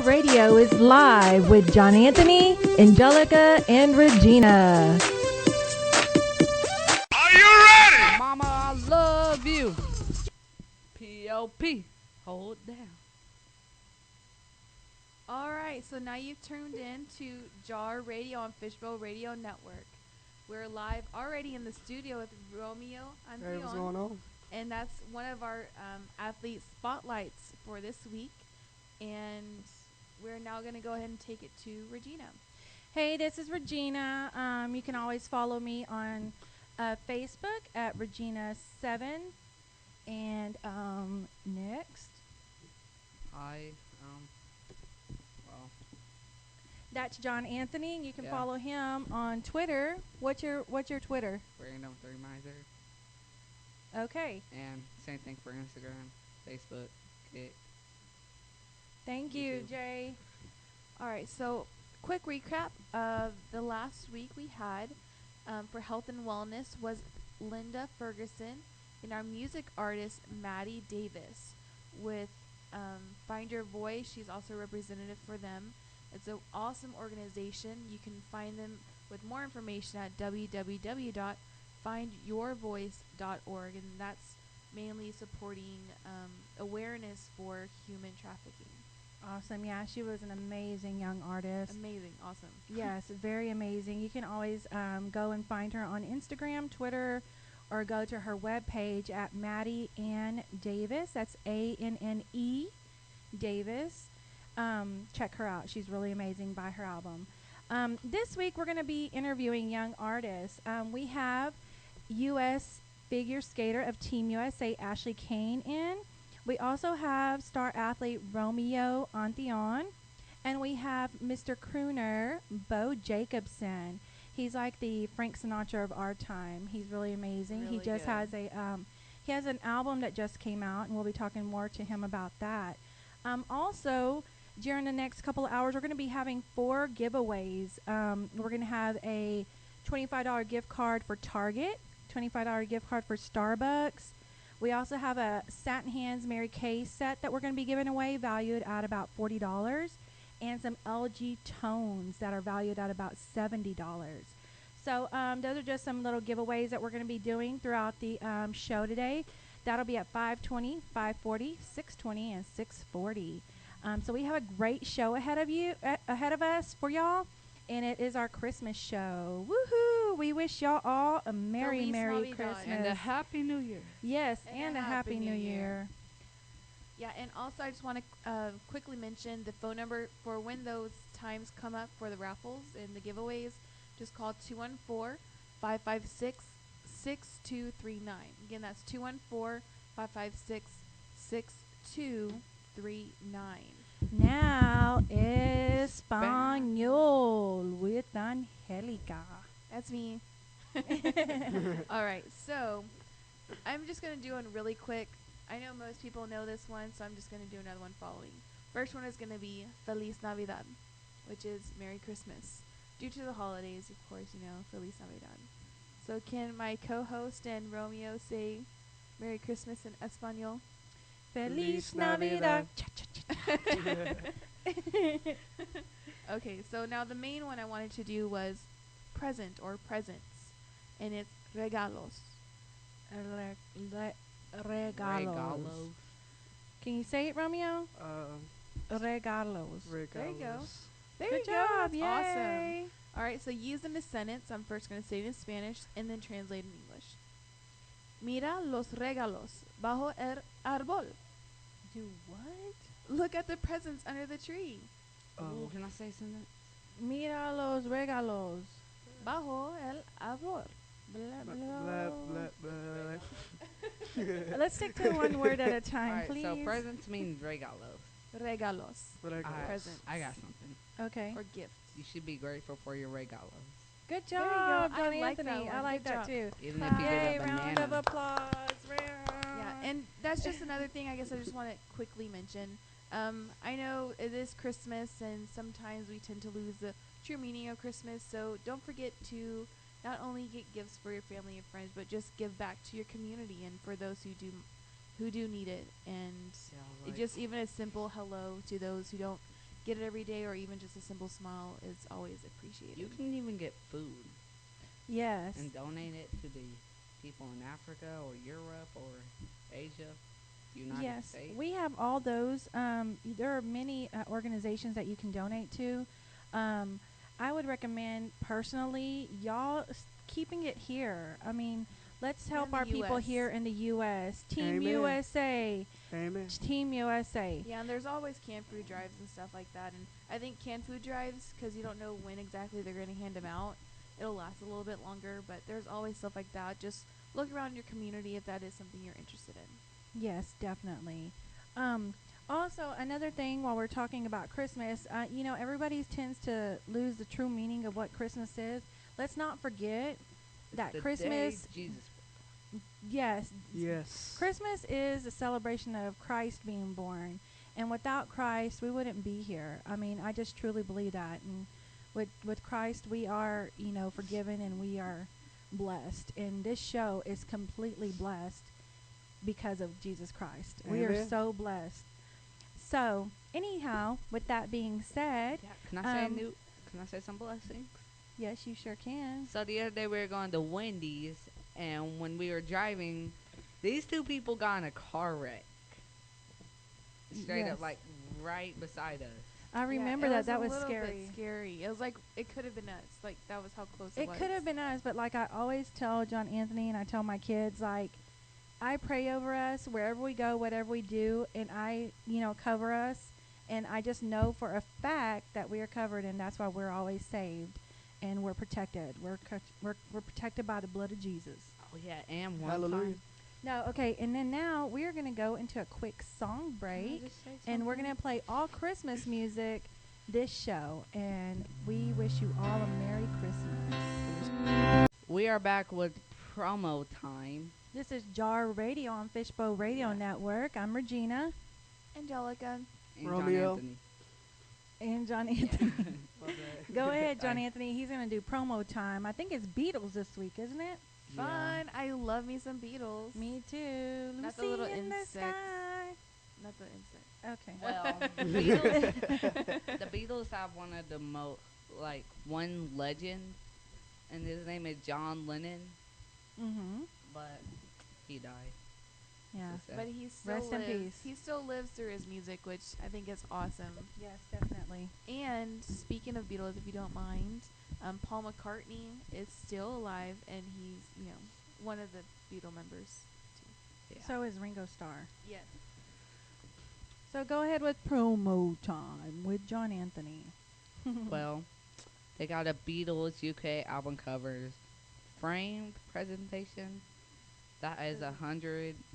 Radio is live with John Anthony, Angelica, and Regina. Are you ready? Mama, I love you. P.O.P. Hold down. All right, so now you've tuned in to Jar Radio on Fishbowl Radio Network. We're live already in the studio with Romeo Antillion. Hey, what's going on? And that's one of our athlete spotlights for this week. And we're now going to go ahead and take it to Regina. Hey, this is Regina. You can always follow me on Facebook at Regina7. And next. Hi. That's John Anthony. You can Yeah. follow him on Twitter. What's your Twitter? Random 3 Miser. Okay. And same thing for Instagram, Facebook, Kick. Thank you, YouTube. Jay. All right, so quick recap of the last week we had for health and wellness was Linda Ferguson and our music artist Maddie Davis with Find Your Voice. She's also a representative for them. It's an awesome organization. You can find them with more information at www.findyourvoice.org, and that's mainly supporting awareness for human trafficking. Awesome. Yeah, she was an amazing young artist. Amazing. Awesome. Yes, very amazing. You can always go and find her on Instagram, Twitter, or go to her webpage at Maddie Ann Davis. That's ANNE Davis. Check her out. She's really amazing. Buy her album. This week we're going to be interviewing young artists. We have U.S. figure skater of Team USA, Ashley Cain, in. We also have star athlete Romeo Antillion. And we have Mr. Crooner, Beau Jacobson. He's like the Frank Sinatra of our time. He's really amazing. Really he just good. has he has an album that just came out, and we'll be talking more to him about that. Also, during the next couple of hours, we're going to be having 4 giveaways. We're going to have a $25 gift card for Target, $25 gift card for Starbucks. We also have a Satin Hands Mary Kay set that we're going to be giving away, valued at about $40, and some LG tones that are valued at about $70. So those are just some little giveaways that we're going to be doing throughout the show today. That'll be at 5:20, 5:40, 6:20, and 6:40. So we have a great show ahead of us for y'all, and it is our Christmas show. Woohoo! We wish y'all all a Merry Navidad. Christmas. And a Happy New Year. Yes, And and a a Happy New Year. Yeah, and also I just want to quickly mention the phone number for when those times come up for the raffles and the giveaways. Just call 214-556-6239. Again, that's 214-556-6239. Now, Espanol with Angelica. That's me. All right, so I'm just going to do one really quick. I know most people know this one, so I'm just going to do another one following. First one is going to be Feliz Navidad, which is Merry Christmas. Due to the holidays, of course, Feliz Navidad. So can my co-host and Romeo say Merry Christmas in Espanol? Feliz Navidad. Okay, so now the main one I wanted to do was present or presents, and it's regalos. Regalos. Can you say it, Romeo? Regalos. There you go. There Good you job. go. That's Yay. awesome. All right, so use in a sentence. I'm first going to say it in Spanish and then translate in English. Mira los regalos bajo el árbol. Do what? Look at the presents under the tree. Ooh, can I say something? Mira los regalos. Bajo el árbol. Blah, Blah, blah. blah, blah. Let's stick to one word at a time, Alright, please. so presents means regalos. Regalos. Regalos. Presents. I got something. Okay. Or gifts. You should be grateful for your regalos. Good There you go. job, I Johnny like that Anthony. I one. like Good that job. too. Even if you Yay, get a round of banana. applause. Yeah, and that's just another thing I guess I just want to quickly mention. I know it is Christmas, and sometimes we tend to lose the true meaning of Christmas, so don't forget to not only get gifts for your family and friends, but just give back to your community and for those who do need it. And Yeah, it like just even a simple hello to those who don't get it every day, or even just a simple smile is always appreciated. You can even get food Yes. and donate it to the people in Africa or Europe or Asia, United Yes, States. we have all those. There are many organizations that you can donate to. Um, I would recommend personally keeping it here. I mean, let's help in the our people US. here in the U.S. Team Amen. USA. Amen. Team USA. Yeah, and there's always canned food drives and stuff like that. And I think canned food drives, because you don't know when exactly they're going to hand them out, it'll last a little bit longer. But there's always stuff like that. Just look around your community if that is something you're interested in. Yes, definitely. Also, another thing while we're talking about Christmas, everybody tends to lose the true meaning of what Christmas is. Let's not forget that The Christmas, day Jesus. yes, Yes. Christmas is a celebration of Christ being born. And without Christ, we wouldn't be here. I mean, I just truly believe that. And with Christ, we are, forgiven and we are blessed. And this show is completely blessed because of Jesus Christ. We are Amen. so blessed. So, anyhow, with that being said, Yeah, can I say some blessings? yes, you sure can. So the other day we were going to Wendy's, and when we were driving, these two people got in a car wreck. Straight Yes. up, like right beside us. I remember Yeah, that was a little scary. bit scary. It was like it could have been us. Like that was how close it was. It could have been us, but like I always tell John Anthony and I tell my kids, like, I pray over us wherever we go, whatever we do, and I, cover us. And I just know for a fact that we are covered, and that's why we're always saved and we're protected. We're protected by the blood of Jesus. Oh yeah, and one Hallelujah. time. No, okay, and then now we are going to go into a quick song Can I break, just say and we're something? going to play all Christmas music this show, and we wish you all a Merry Christmas. We are back with promo time. This is Jar Radio on Fishbowl Radio Yeah. Network. I'm Regina Angelica. And Romeo. John and John Anthony. My bad. Go ahead, John I- Anthony. He's going to do promo time. I think it's Beatles this week, isn't it? Fun. I love me some Beatles. Me too. Not the Lucy little in the insects. sky. Not the insect. Okay. Well, the Beatles have one of the one legend, and his name is John Lennon, Mm-hmm. but he died. Yeah. So sad. But he still Rest in lives. peace. He still lives through his music, which I think is awesome. Yes, definitely. And speaking of Beatles, if you don't mind, Paul McCartney is still alive, and he's one of the Beatle members. Yeah. So is Ringo Starr. Yes. So go ahead with promo time with John Anthony. Well, they got a Beatles UK album covers framed presentation. That is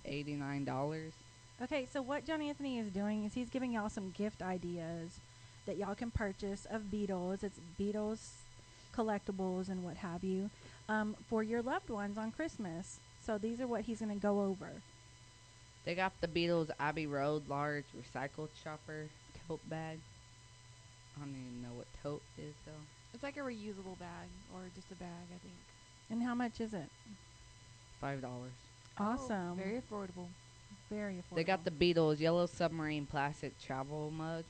$189. Okay, so what John Anthony is doing is he's giving y'all some gift ideas that y'all can purchase of Beatles. It's Beatles collectibles and what have you for your loved ones on Christmas. So these are what he's going to go over. They got the Beatles Abbey Road large recycled shopper tote bag. I don't even know what tote is though. It's like a reusable bag, or just a bag, I think. And how much is it? $5. Awesome. Oh, very affordable. Very affordable. They got the Beatles Yellow Submarine plastic travel mug.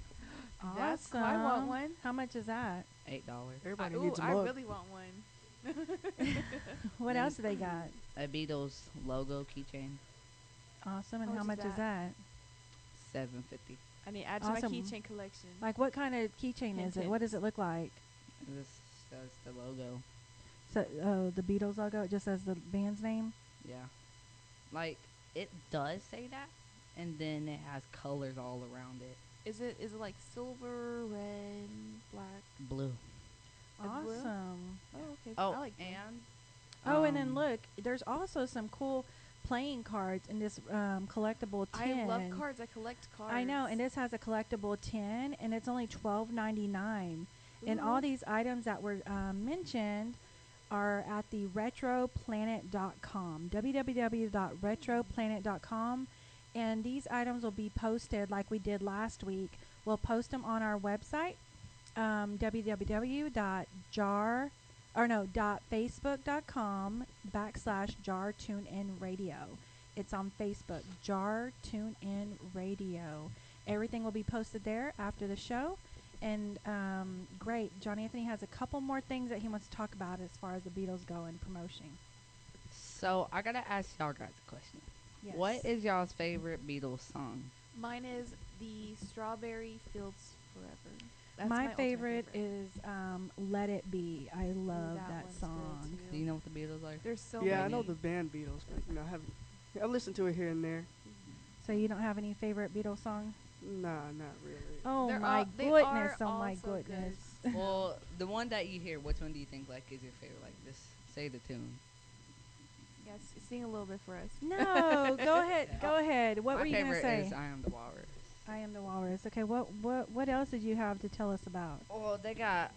awesome. That's cool. I want one. How much is that? $8. Everybody Ooh, needs a I mug. really want one. What Then- else do they got? A Beatles logo keychain. Awesome. And How how much much is is that? $7.50. I need to add to Awesome. my keychain collection. Like, what kind of keychain Hint, is it? hint. What does it look like? This says the logo. So, the Beatles logo, it just says the band's name? Yeah. Like it does say that, and then it has colors all around it. Is it like silver, red, black? Blue. It's blue? Awesome. Oh, okay. Oh, I like blue. and Oh, and then look, there's also some cool playing cards in this collectible tin. I love cards. I collect cards. I know, and this has a collectible tin, and it's only $12.99. And all Ooh. these items that were mentioned are at the retroplanet.com, www.retroplanet.com. And these items will be posted like we did last week. We'll post them on our website, www.facebook.com/JarTuneInRadio. It's on Facebook, Jar Tune In Radio. Everything will be posted there after the show. And great. John Anthony has a couple more things that he wants to talk about as far as the Beatles go in promotion. So I gotta ask y'all guys a question. Yes. What is y'all's favorite Beatles song? Mine is the Strawberry Fields Forever. That's my ultimate favorite is Let It Be. I love that that one's good song. Do you know what the Beatles are? There's so Yeah, I many. know the band Beatles, but I haven't. I listened to it here and there. So you don't have any favorite Beatles song? Nah, not really. Oh They're my all- they goodness! are Oh my also good. goodness! Well, the one that you hear, which one do you think like is your favorite? Like, just say the tune. Yes, sing a little bit for us. No, go ahead. Go ahead. What My were you gonna favorite say? is I Am the Walrus. I Am the Walrus. Okay, what else did you have to tell us about? Well, they got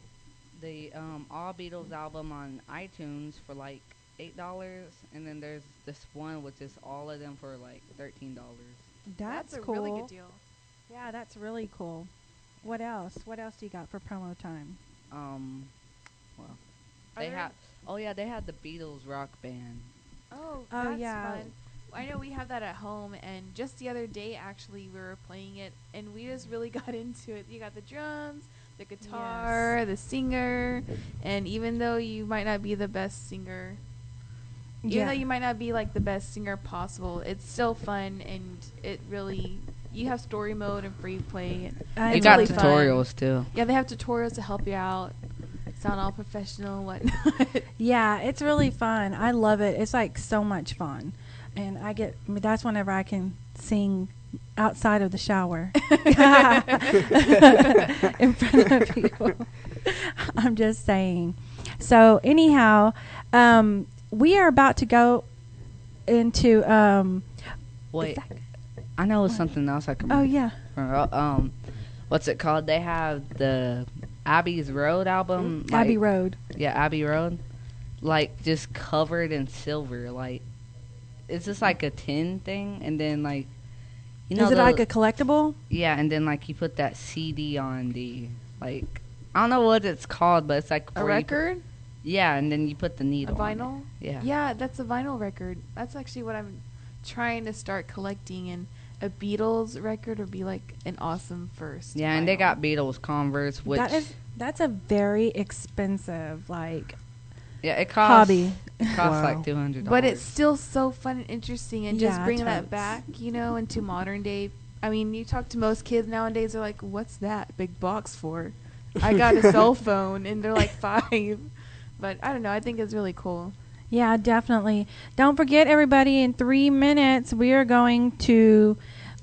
the All Beatles album on iTunes for like $8, and then there's this one which is all of them for like $13. That's a cool. really good deal. Yeah, that's really cool. What else? What else do you got for promo time? Well, Are they there- have. Oh yeah, they had the Beatles rock band. Oh, Oh, that's yeah. fun. I know we have that at home, and just the other day, actually, we were playing it, and we just really got into it. You got the drums, the guitar, the singer, and even though you might not be the best singer, even though you might not be like the best singer possible, it's still fun, and it really, you have story mode and free play. You It's got really fun. tutorials too. Yeah, they have tutorials to help you out, sound all professional and whatnot. Yeah, it's really fun. I love it. It's like so much fun. And that's whenever I can sing outside of the shower in front of people. I'm just saying. So anyhow, we are about to go into Wait, I know something else I can. oh yeah. What's it called? They have the Abbey's Road album. Abbey like- Road. Yeah, Abbey Road. Like, just covered in silver. Like, it's just like a tin thing, and then, like, you know. Is it like a collectible? Yeah, and then, like, you put that CD on the, like, I don't know what it's called, but it's like. A where you put- record? yeah, and then you put the A needle on it. vinyl? Yeah. Yeah, that's a vinyl record. That's actually what I'm trying to start collecting, and a Beatles record would be like an awesome first. Yeah, and they vinyl. got Beatles Converse, which. That's a very expensive yeah, it costs. hobby. It costs Wow. like $200. But it's still so fun and interesting, and just Yeah, bringing that totes. back, into modern day. I mean, you talk to most kids nowadays, they're like, "What's that big box for?" I got a cell phone, and they're like 5. But I don't know. I think it's really cool. Yeah, definitely. Don't forget, everybody, in 3 minutes, we are going to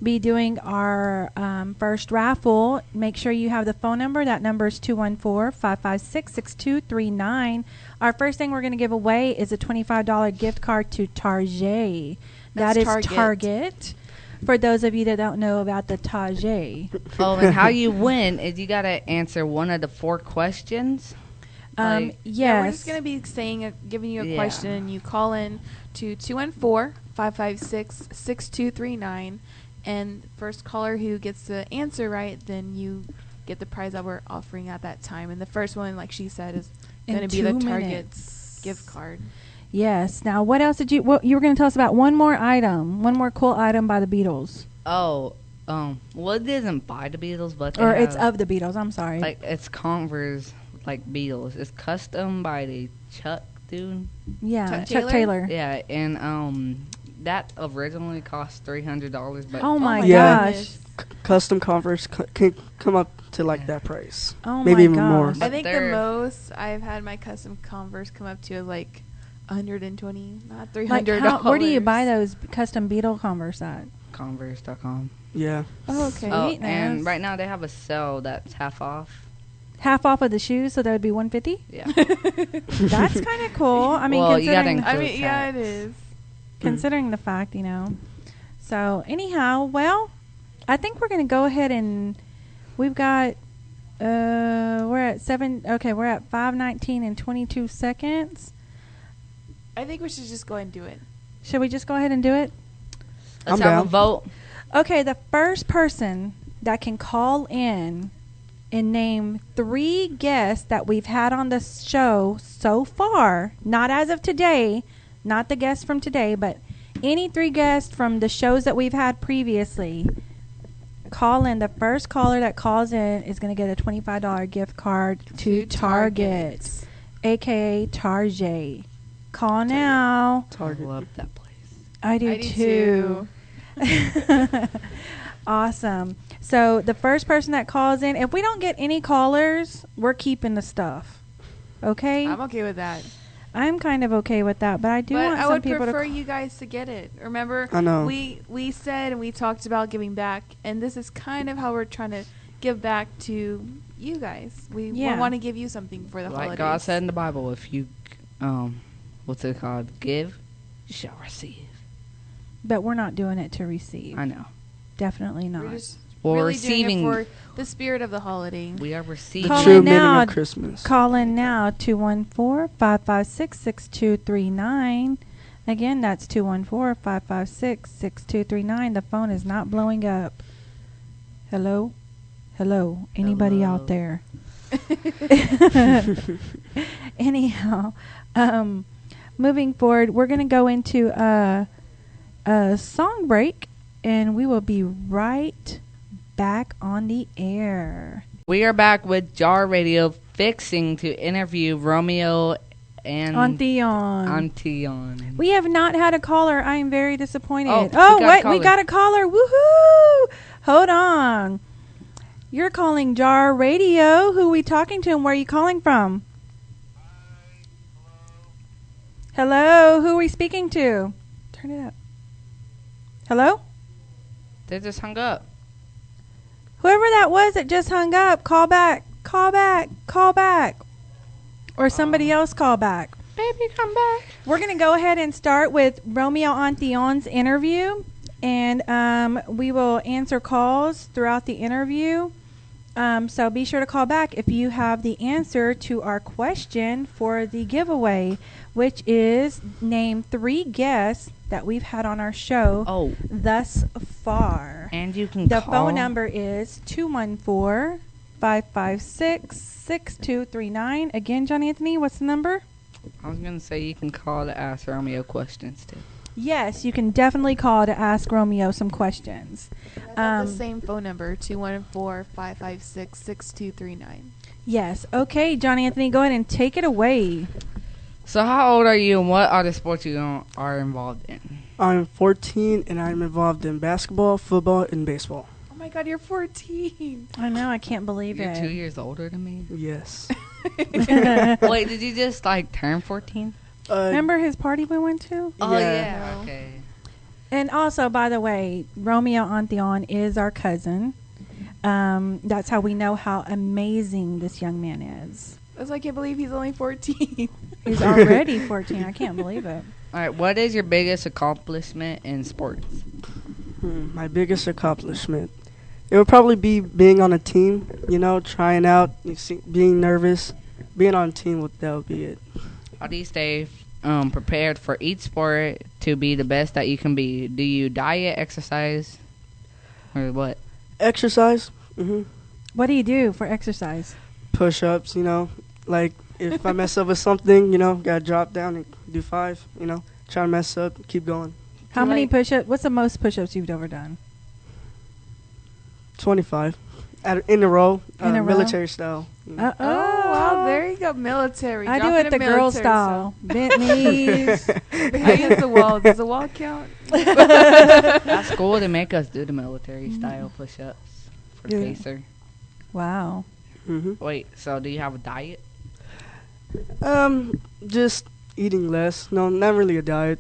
be doing our first raffle. Make sure you have the phone number. That number is 214-556-6239. Our first thing we're going to give away is a $25 gift card to Target. That That's is Target. Target. For those of you that don't know about the Target. Oh, and how you win is you got to answer one of the 4 questions. Like- Yeah, we're Yes. just gonna be giving you a Yeah. question, and you call in to 214-556-6239, and first caller who gets the answer right, then you get the prize that we're offering at that time. And the first one, like she said, is In gonna be the 2 Target minutes. gift card. Yes. Now, what else did you were going to tell us about? One more cool item by the Beatles. Oh, well, it isn't by the Beatles, but they Or it's have, of the Beatles. I'm sorry. like, it's Converse, like Beatles. It's custom by the Chuck dude. Yeah, Chuck Chuck Taylor. Yeah, and that originally cost $300, but Oh my Yeah. gosh. Custom Converse can come up to like that price. Oh Maybe my even more. gosh. But I think the they're- most I've had my custom Converse come up to is like 120, not Like, $300. where do you buy those custom Beatle Converse at? Converse.com. Yeah. Oh, okay. Oh, Sweetness. and right now they have a sale that's half off. Half off of the shoes, so that would be $150. Yeah. That's kind of cool. I mean, Well, you gotta considering I include mean, yeah, it tax. is. considering the fact, So anyhow, well, I think we're going to go ahead and we've got we're at 5:19 and 22 seconds. I think we should just go and do it. Should we just go ahead and do it? Let's I'm have a down. vote. Okay, the first person that can call in and name 3 guests that we've had on the show so far, not as of today, not the guests from today, but any 3 guests from the shows that we've had previously, call in. The first caller that calls in is going to get a $25 gift card to Target, a.k.a. Target. Call now. Target. I love that place. I do too. Awesome. So the first person that calls in, if we don't get any callers, we're keeping the stuff. Okay? I'm okay with that. I'm kind of okay with that, but I do want I some would people prefer to you guys to get it. Remember, I know. we said and we talked about giving back, and this is kind of how we're trying to give back to you guys. We want to give you something for the Like holidays. God said in the Bible, if you, what's it called? Give, you shall receive. But we're not doing it to receive. I know. Definitely not. We're just Well, really receiving. doing it for the spirit of the holiday. We are The receiving. Call true in meaning now. of Christmas. Call in now, 214-556-6239. Again, that's 214-556-6239. The phone is not blowing up. Hello? Hello? Anybody Hello. out there? Anyhow, moving forward, we're going to go into a song break, and we will be right back on the air. We are back with Jar Radio fixing to interview Romeo and Antillion. We have not had a caller. I am very disappointed. Oh, Oh, we got a wait, we caller. got a caller. Woohoo! Hold on. You're calling Jar Radio. Who are we talking to and where are you calling from? Hello? Who are we speaking to? Turn it up. Hello? They just hung up. Whoever that was that just hung up, call back. Call back. Call back. Or somebody else call back. Baby, come back. We're going to go ahead and start with Romeo Antillion's interview, and we will answer calls throughout the interview. So be sure to call back if you have the answer to our question for the giveaway, which is name 3 guests that we've had on our show thus far. And you can The call. phone number is 214-556-6239. Again, John Anthony, what's the number? I was going to say you can call to ask Romeo questions, too. Yes, you can definitely call to ask Romeo some questions. The same phone number, 214-556-6239. Yes. Okay, John Anthony, go ahead and take it away. So how old are you and what other sports you are involved in? I'm 14 and I'm involved in basketball, football, and baseball. Oh my God, you're 14. I know, I can't believe You're it. 2 years older than me? Yes. Wait, did you just turn 14? Remember his party we went to? Oh, Yeah. yeah. Okay. And also, by the way, Romeo Antillon is our cousin. That's how we know how amazing this young man is. I can't believe he's only 14. He's already 14. I can't believe it. All right, what is your biggest accomplishment in sports? My biggest accomplishment. It would probably be being on a team, trying out, being nervous. Being on a team, that would be it. How do you stay prepared for each sport to be the best that you can be? Do you diet, exercise, or what? Exercise. What do you do for exercise? Push-ups, Like, if I mess up with something, gotta drop down and do 5, Try to mess up, keep going. How many push-ups? What's the most push-ups you've ever done? 25. In a row. In a row? Military style. Uh-oh. Oh, wow, there you go. Military. I do Dropping it the a girl military style. Bent knees. Against the wall. Does the wall count? At school, they make us do the military style push-ups for Yeah. pacer. Wow. Wait, so do you have a diet? Just eating less. No, not really a diet.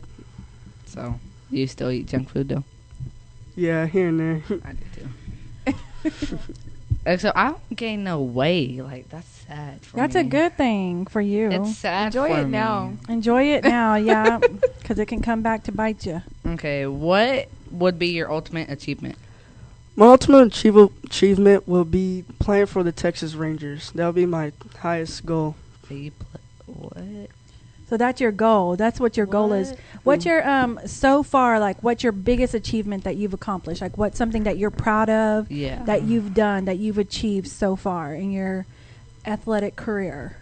So you still eat junk food though? Yeah, here and there. I do too. Except I don't gain no weight. That's sad for That's me. a good thing for you. It's sad Enjoy for it me. now. Enjoy it now, yeah, because it can come back to bite you. Okay, what would be your ultimate achievement? My ultimate achievement will be playing for the Texas Rangers. That will be my highest goal. What? So that's your goal. That's what your goal is. What's your so far what's your biggest achievement that you've accomplished? What's something that you're proud of Yeah. that you've done that you've achieved so far in your athletic career?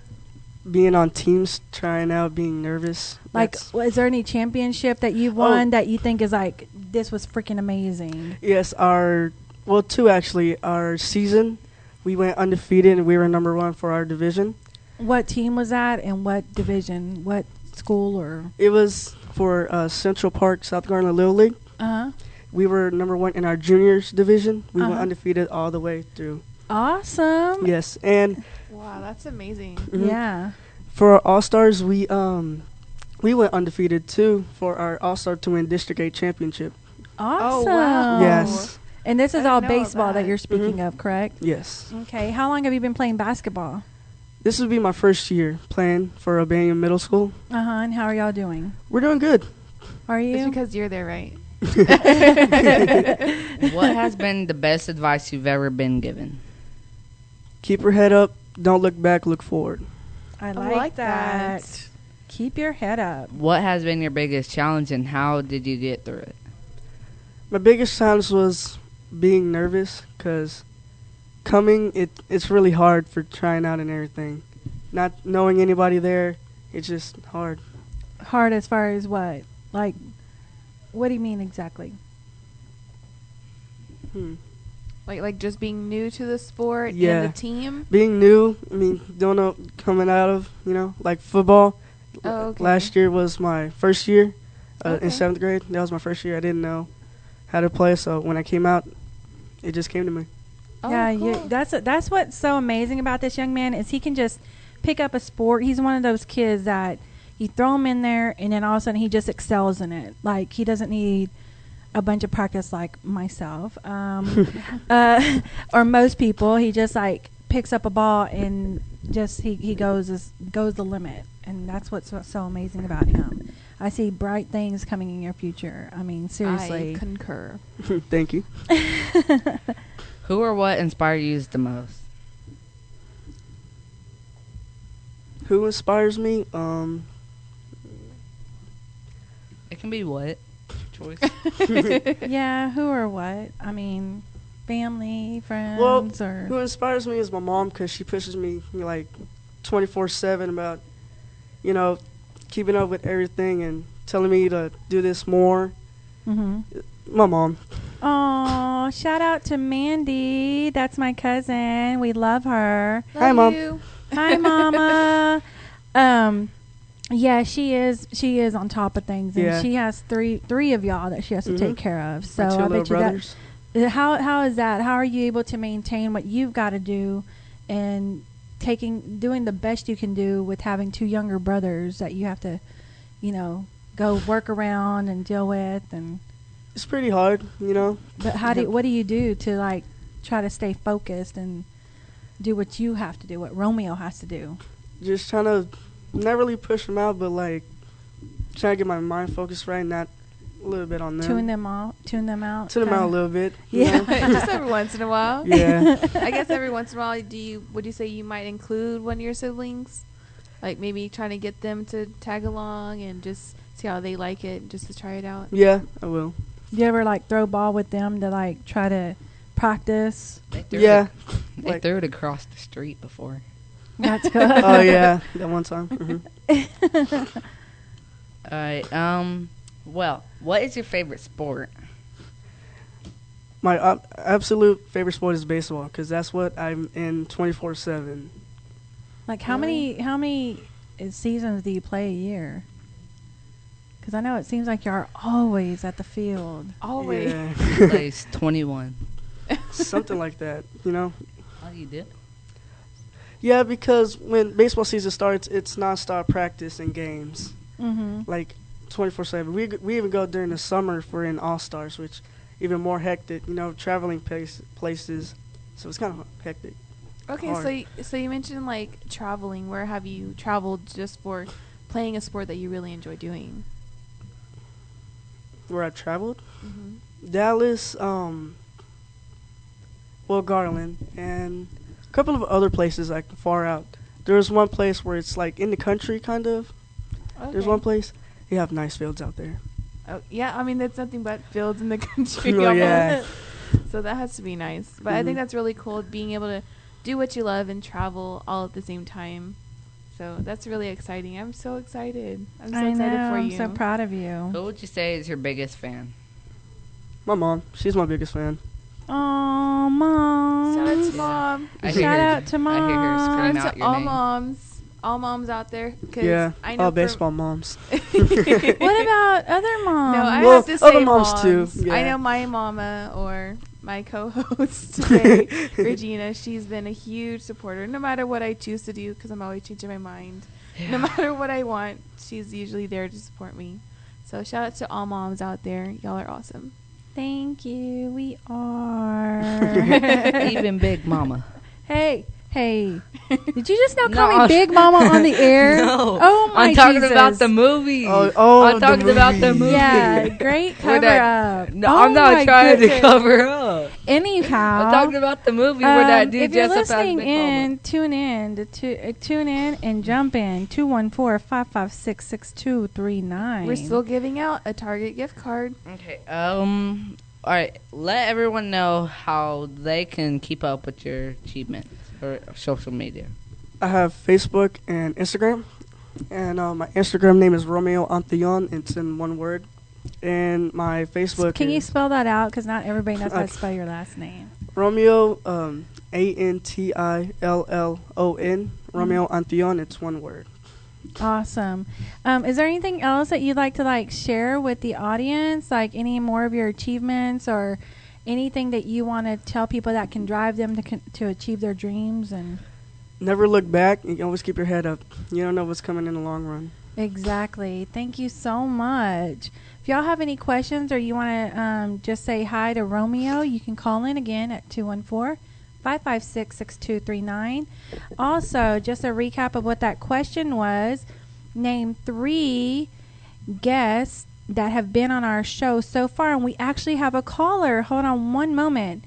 Being on teams, trying out, being nervous. Is there any championship that you've won that you think is this was freaking amazing? Yes, our Well, two actually. Our season, we went undefeated and we were number one for our division. What team was that and what division? What school or? It was for Central Park, South Carolina Little League. Uh-huh. We were number one in our juniors division. We went Uh-huh. undefeated all the way through. Awesome. Yes, and Wow, that's amazing. mhm, Yeah. for our All-Stars, we went undefeated too for our All-Star to win District 8 championship. Awesome. wow. Yes. And this is I all didn't know baseball that that. you're speaking Mhm. of, correct? Yes. Okay. How long have you been playing basketball? This would be my first year playing for Albania Middle School. Uh-huh. And how are y'all doing? We're doing good. Are It's you? because you're there, right? What has been the best advice you've ever been given? Keep your head up. Don't look back. Look forward. I I like that. Keep your head up. What has been your biggest challenge and how did you get through it? My biggest challenge was being nervous because it's really hard for trying out and everything. Not knowing anybody there, it's just hard. Hard as far as what? Like, what do you mean exactly? Like just being new to the sport Yeah. and the team. Being new, I mean, don't know, coming out of, like football. Oh, okay. Last year was my first year Okay. in 7th grade. That was my first year. I didn't know how to play, so when I came out, it just came to me. Oh, Yeah, cool. that's what's so amazing about this young man is he can just pick up a sport. He's one of those kids that you throw him in there and then all of a sudden he just excels in it. Like he doesn't need a bunch of practice like myself or most people. He just like picks up a ball and just he goes the limit, and that's what's so amazing about him. I see bright things coming in your future. I mean, seriously. I concur. Thank you. Who or what inspired you the most? Who inspires me? It can be what? Choice. Yeah, who or what? I mean, family, friends, Well, or who inspires me is my mom because she pushes me like 24/7 about, keeping up with everything and telling me to do this more. mm-hmm. My mom. Oh, shout out to Mandy. That's my cousin. We love her. Hi, Mom. You. Hi, Mama. Yeah, she is on top of things, and Yeah. she has three of y'all that she has to Mhm. take care of. So My two I little bet you brothers. that. How is that? How are you able to maintain what you've got to do, and doing the best you can do with having two younger brothers that you have to, go work around and deal with, and It's pretty hard, but what do you do to like try to stay focused and do what you have to do, what Romeo has to do? Just trying to not really push them out, but like trying to get my mind focused right, not a little bit on them. Tune them out. Tune them out a kinda. little bit. Yeah. Just every once in a while. Yeah. I guess every once in a while, would you say you might include one of your siblings? Like maybe trying to get them to tag along and just see how they like it, just to try it out? Yeah, I will. Do you ever like throw ball with them to like try to practice? Yeah. They Like- threw it across the street before. That's good. Oh yeah, that one time. Mhm. Alright, well, what is your favorite sport? My absolute favorite sport is baseball because that's what I'm in 24/7. Like how many seasons do you play a year? Because I know it seems like you're always at the field. Always. Yeah. Plays 21. Something like that, How do you do it? Yeah, because when baseball season starts, it's nonstop practice and games, Mm-hmm. like 24/7. We even go during the summer for in All Stars, which even more hectic. Traveling places, so it's kind of hectic. Okay, Hard. so you mentioned like traveling. Where have you traveled just for playing a sport that you really enjoy doing? Where I traveled, Mm-hmm. Dallas, Garland, and a couple of other places like far out. There's one place where it's like in the country, kind of. Okay. There's one place. They have nice fields out there. Oh, yeah, I mean, that's nothing but fields in the country. Oh, yeah. almost. So that has to be nice. But I think that's really cool, being able to do what you love and travel all at the same time. So that's really exciting. I'm so excited. I'm so excited for I'm you. so proud of you. Who would you say is your biggest fan? My mom, she's my biggest fan. Oh, Mom. Shout out to Mom. Shout out to Mom. I hear her scream Shout out out to your all name. moms. All moms out there. 'Cause Yeah, I know all baseball moms. What about other moms? No, I Well, have to say other moms too, I yeah. know my mama or my co-host today, Regina. She's been a huge supporter. No matter what I choose to do, because I'm always changing my mind. Yeah. No matter what I want, she's usually there to support me. So shout out to all moms out there. Y'all are awesome. Thank you. We are. Even Big Mama. Hey. Did you just now No, call me Big Mama on the air? No. Oh, my I'm talking Jesus. about the movie. Oh, I'm talking about the movie. Yeah, great Where cover that- up. No, Oh I'm not my trying goodness. to cover up. Anyhow, I'm talking about the movie where that dude if you're dressed up as listening Big Mama. in, tune in and jump in 214-556-6239. We're still giving out a Target gift card. Okay. All right. Let everyone know how they can keep up with your achievements or social media. I have Facebook and Instagram, and my Instagram name is Romeo Antillion. It's in one word, and my Facebook. Can you is spell that out? Because not everybody knows how to spell your last name. Romeo Antillon. Romeo Antillion. It's one word. Awesome. Is there anything else that you'd like to share with the audience? Like any more of your achievements or anything that you want to tell people that can drive them to achieve their dreams? And Never look back. You can always keep your head up. You don't know what's coming in the long run. exactly. Thank you so much. If y'all have any questions or you want to just say hi to Romeo, you can call in again at 214-556-6239. Also, just a recap of what that question was. Name 3 guests that have been on our show so far, and we actually have a caller. Hold on one moment.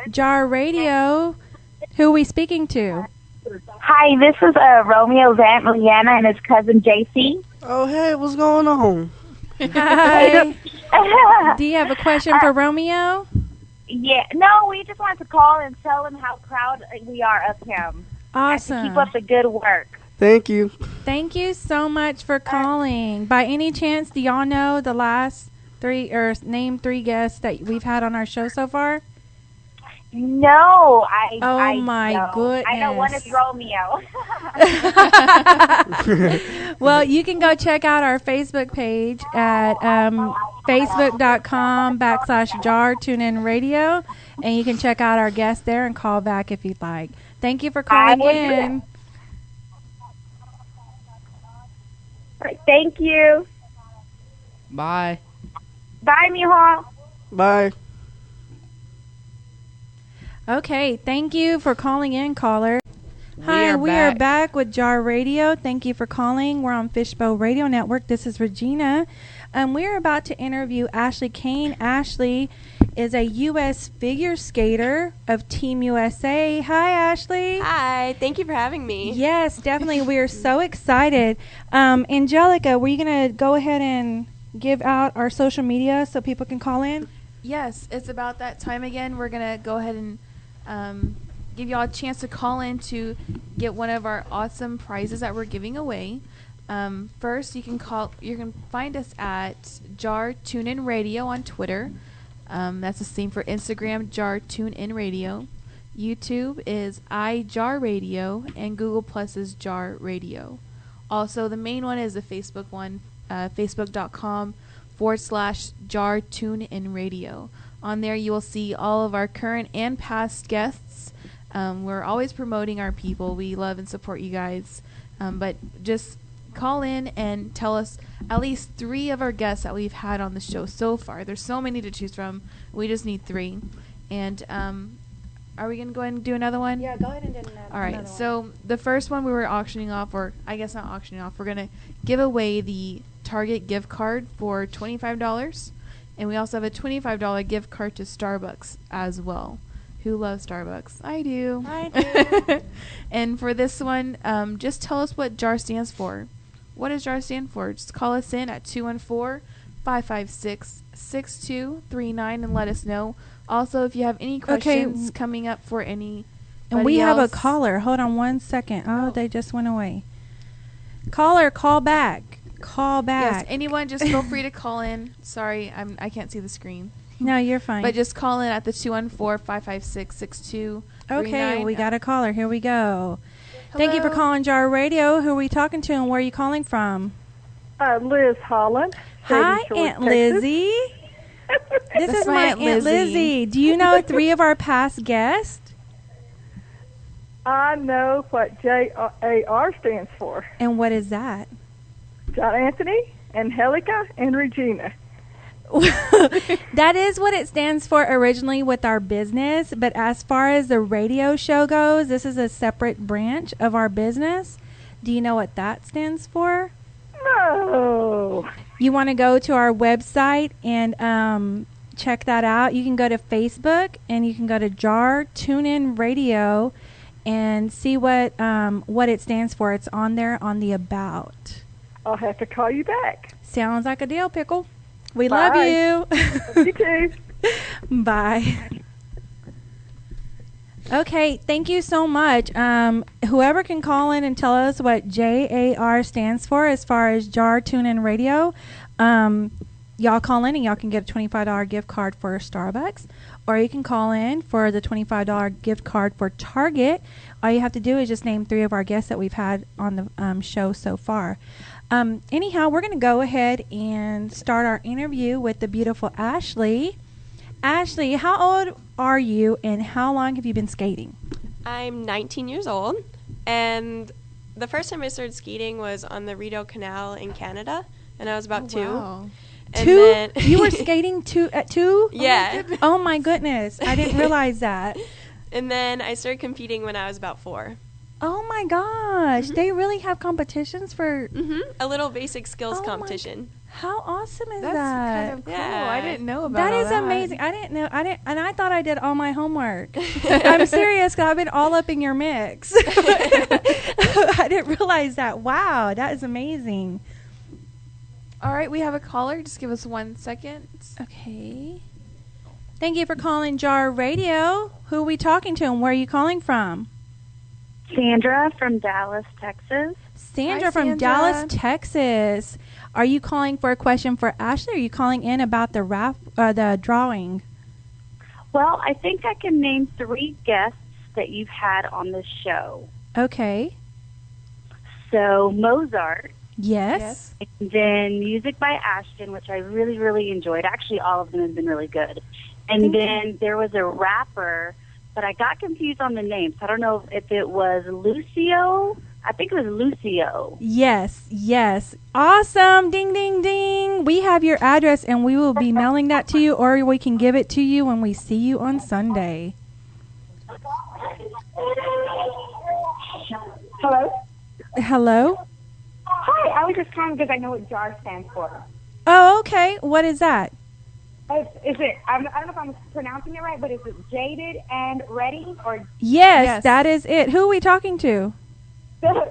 Jar Radio, who are we speaking to? Hi, this is Romeo's Aunt Leanna and his cousin JC. Oh, hey, what's going on? Hi. Do you have a question for Romeo? Yeah, no, we just wanted to call and tell him how proud we are of him. Awesome. And to keep up the good work. Thank you. Thank you so much for calling. By any chance, do y'all know the last 3 or name 3 guests that we've had on our show so far? No, I my don't. goodness. I know one is Romeo. Well, you can go check out our Facebook page at facebook.com/jar TuneIn Radio, and you can check out our guests there and call back if you'd like. Thank you for calling in. Thank you. Bye. Bye, mijo. Bye. Okay, thank you for calling in, caller. We Hi, are we are back with Jar Radio. Thank you for calling. We're on Fishbowl Radio Network. This is Regina. We're about to interview Ashley Cain. Ashley is a U.S. figure skater of Team USA. Hi, Ashley. Hi, thank you for having me. Yes, definitely. We are so excited. Angelica, were you going to go ahead and give out our social media so people can call in? Yes, it's about that time again. We're going to go ahead and give y'all a chance to call in to get one of our awesome prizes that we're giving away. First, you can find us at Jar TuneIn Radio on Twitter. That's the same for Instagram, Jar TuneIn Radio. YouTube is iJar Radio, and Google Plus is Jar Radio. Also, the main one is the Facebook one, facebook.com/Jar TuneIn Radio. On there, you will see all of our current and past guests. We're always promoting our people. We love and support you guys. But just call in and tell us at least 3 of our guests that we've had on the show so far. There's so many to choose from. We just need 3. And are we going to go ahead and do another one? Yeah, go ahead and do another one. All right. So the first one we were auctioning off, or I guess not auctioning off, we're going to give away the Target gift card for $25. And we also have a $25 gift card to Starbucks as well. Who loves Starbucks? I do. I do. And for this one, just tell us what JAR stands for. What does JAR stand for? Just call us in at 214-556-6239 and let us know. Also, if you have any questions coming up for any. And we have a caller. Hold on one second. Oh, they just went away. Caller, call back. Call back. Yes, anyone, just feel free to call in. Sorry, I can't see the screen. No, you're fine. But just call in at the 214-556-6239. Okay, we got a caller. Here we go. Thank you for calling Jar Radio. Who are we talking to and where are you calling from? Liz Holland. Hi, Shore, Aunt Texas. Lizzie. This is my Aunt Lizzie. Do you know 3 of our past guests? I know what JAR stands for. And what is that? John Anthony, Angelica, and Regina. That is what it stands for originally with our business, but as far as the radio show goes, this is a separate branch of our business. Do you know what that stands for? No. You want to go to our website and check that out. You can go to Facebook and you can go to Jar Tune In Radio and see what it stands for. It's on there on the About. I'll have to call you back. Sounds like a deal, Pickle. We Bye. love you. You too. Bye. Okay, thank you so much. Whoever can call in and tell us what JAR stands for as far as Jar Tune In Radio, y'all call in and y'all can get a $25 gift card for Starbucks, or you can call in for the $25 gift card for Target. All you have to do is just name 3 of our guests that we've had on the show so far. Anyhow, we're going to go ahead and start our interview with the beautiful Ashley. Ashley, how old are you and how long have you been skating? I'm 19 years old, and the first time I started skating was on the Rideau Canal in Canada, and I was about 2. Wow. And 2? then You were skating at 2? Yeah. Oh my goodness. I didn't realize that. And then I started competing when I was about 4. Oh my gosh. They really have competitions for... A little basic skills Oh my competition. How awesome is That's that? kind of cool. Yeah. I didn't know about That all is amazing. I didn't know. And I thought I did all my homework. I'm serious, because I've been all up in your mix. I didn't realize that. Wow, that is amazing. All right, we have a caller. Just give us 1 second. Okay. Thank you for calling Jar Radio. Who are we talking to and where are you calling from? Sandra from Dallas, Texas. Sandra Hi, from Sandra. Dallas, Texas. Are you calling for a question for Ashley, or are you calling in about the drawing? Well, I think I can name 3 guests that you've had on this show. Okay. So Mozart, Yes. and then Music by Ashton, which I really, really enjoyed. Actually, all of them have been really good. And then there was a rapper, but I got confused on the names. I don't know if it was Lucio. I think it was Lucio. Yes, yes. Awesome. Ding, ding, ding. We have your address, and we will be mailing that to you, or we can give it to you when we see you on Sunday. Hello? Hello? Hi, I was just calling because I know what JAR stands for. Oh, okay. What is that? Is it, I don't know if I'm pronouncing it right, but is it Jaded and Ready or Yes, that is it. Who are we talking to?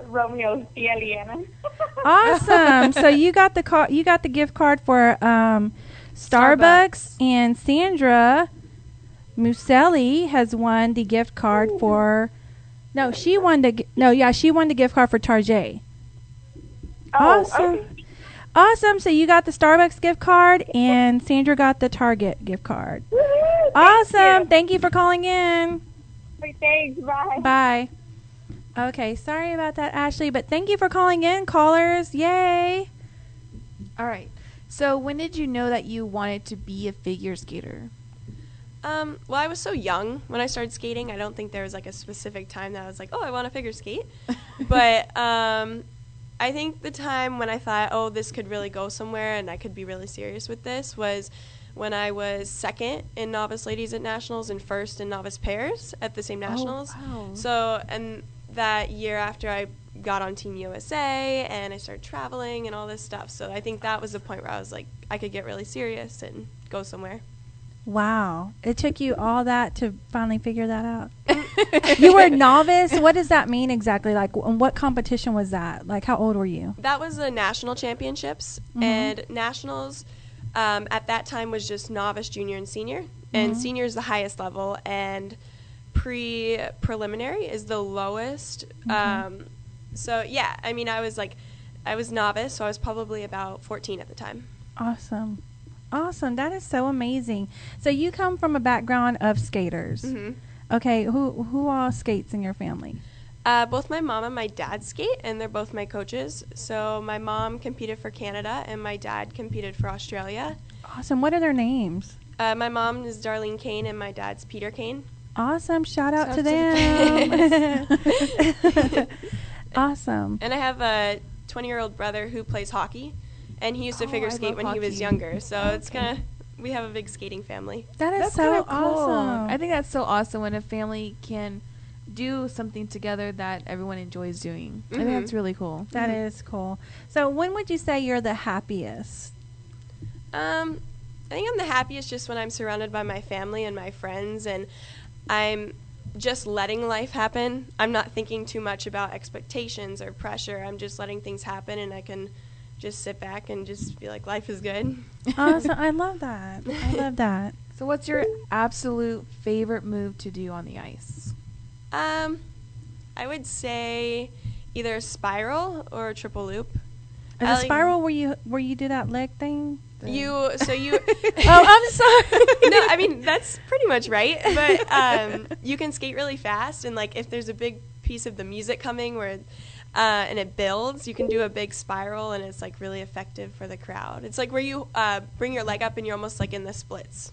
Romeo y Eliana? Awesome. So you got the gift card for Starbucks, and Sandra Muselli has won the gift card for. No, she won the gift card for Target. Awesome. Okay. Awesome. So you got the Starbucks gift card, and Sandra got the Target gift card. Woo-hoo, Awesome. Thank you for calling in. Thanks. Bye. Bye. Okay, sorry about that, Ashley, but thank you for calling in, callers. Yay. All right. So when did you know that you wanted to be a figure skater? Well, I was so young when I started skating. I don't think there was like a specific time that I was like, oh, I want to figure skate. But I think the time when I thought, oh, this could really go somewhere and I could be really serious with this was when I was 2nd in novice ladies at nationals and 1st in novice pairs at the same nationals. Wow. So, and that year after I got on Team USA and I started traveling and all this stuff. So I think that was the point where I was like, I could get really serious and go somewhere. Wow. It took you all that to finally figure that out. You were a novice? What does that mean exactly? Like, what competition was that? Like, how old were you? That was the national championships. And nationals at that time was just novice, junior, and senior. And senior is the highest level, and preliminary is the lowest. So, yeah, I mean, I was novice, so I was probably about 14 at the time. Awesome. awesome. That is so amazing. So you come from a background of skaters. Mm-hmm. Okay, who all skates in your family? Both my mom and my dad skate, and they're both my coaches. So my mom competed for Canada, and my dad competed for Australia. Awesome. What are their names? My mom is Darlene Cain, and my dad's Peter Cain. Awesome. Shout out to Shout them. Awesome. And I have a 20-year-old brother who plays hockey, and he used to figure I skate love when he was hockey. younger. So it's we have a big skating family. That is That's so kinda cool. awesome. I think that's so awesome when a family can do something together that everyone enjoys doing. I think Mhm. that's really cool. That is cool. So when would you say you're the happiest? I think I'm the happiest just when I'm surrounded by my family and my friends, and I'm just letting life happen. I'm not thinking too much about expectations or pressure. I'm just letting things happen, and I can just sit back and just feel like life is good. Awesome. I love that. I love that. So what's your absolute favorite move to do on the ice? I would say either a spiral or a triple loop. Is I a like- spiral where you do that leg thing? You Oh, I'm sorry. No, I mean that's pretty much right. But you can skate really fast, and like if there's a big piece of the music coming where and it builds, you can do a big spiral, and it's like really effective for the crowd. It's like where you bring your leg up, and you're almost like in the splits.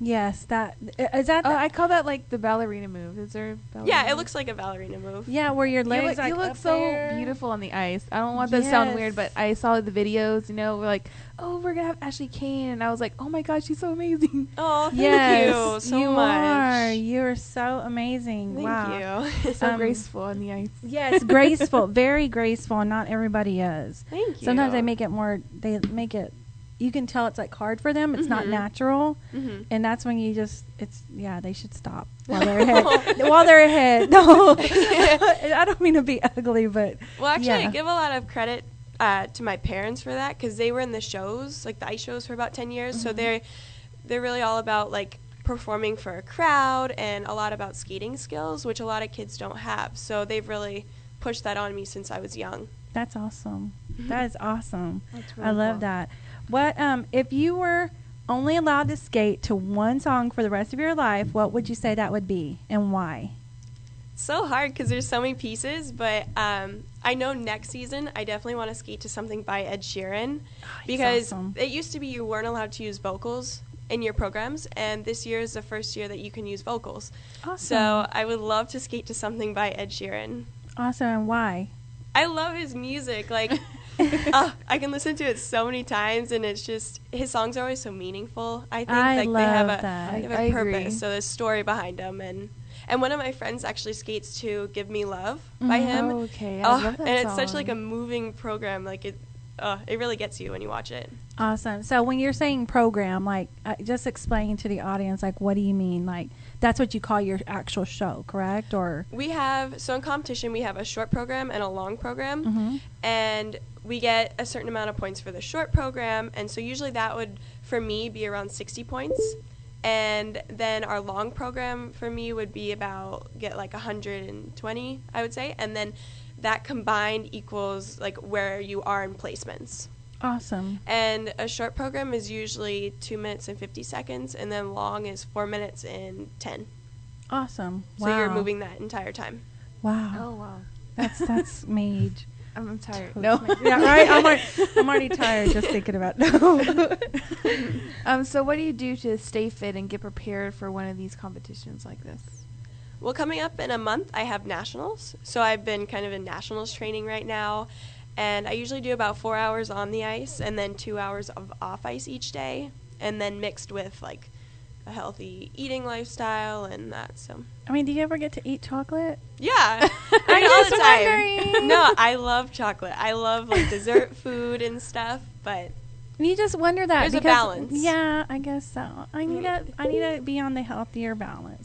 Yes, that is that. I call that like the ballerina move. Is there? Yeah, it looks like a ballerina move. yeah, where your You legs look, like you look up so there. beautiful on the ice. I don't want that to sound weird, Yes. but I saw the videos. You know, we're like, oh, we're gonna have Ashley Cain, and I was like, oh my gosh, she's so amazing. Oh, thank Yes, you so you much. are. You're so amazing. Thank wow. you. So Um, graceful on the ice. Yes, graceful, very graceful. And not everybody is. Thank you. Sometimes they make it more. They make it. You can tell it's like hard for them. It's not Mhm. natural, Mhm. and that's when you just. It's they should stop while they're ahead. While they're ahead. No, I don't mean to be ugly, but Well, actually, yeah. I give a lot of credit to my parents for that because they were in the shows, like the ice shows, for about 10 years. So they're really all about like performing for a crowd and a lot about skating skills, which a lot of kids don't have. So they've really pushed that on me since I was young. that's awesome. That is awesome. That's I love that. What if you were only allowed to skate to one song for the rest of your life? What would you say that would be, and why? So hard because there's so many pieces, but I know next season I definitely want to skate to something by Ed Sheeran because awesome. it used to be you weren't allowed to use vocals in your programs, and this year is the first year that you can use vocals. Awesome. So I would love to skate to something by Ed Sheeran. Awesome, and why? I love his music. Like, I can listen to it so many times, and it's just his songs are always so meaningful. I think I like love they have that. they have I a agree. purpose. So there's story behind them, and one of my friends actually skates to "Give Me Love" by him. Okay, I love that and it's song. such like a moving program. Like it really gets you when you watch it. Awesome. So when you're saying program, like, just explain to the audience, like, what do you mean? Like, that's what you call your actual show, correct? Or We have so in competition we have a short program and a long program, Mhm. and we get a certain amount of points for the short program, and so usually that would for me be around 60 points, and then our long program for me would be get like 120, I would say, and then that combined equals like where you are in placements. awesome. And a short program is usually 2 minutes and 50 seconds, and then long is 4 minutes and 10. Awesome. So wow. you're moving that entire time. Wow. Oh wow, That's made. I'm tired. No. No. Yeah, right? I'm already tired just thinking about no. So what do you do to stay fit and get prepared for one of these competitions like this? Well, coming up in a month, I have nationals. So I've been kind of in nationals training right now. And I usually do about 4 hours on the ice and then 2 hours of off ice each day. And then mixed with like a healthy eating lifestyle and that. So I mean, do you ever get to eat chocolate? yeah, I I'm mean, all just the time. wondering. No, I love chocolate. I love like dessert food and stuff. But You just wonder that There's a because- balance. Yeah, I guess so. I need to be on the healthier balance.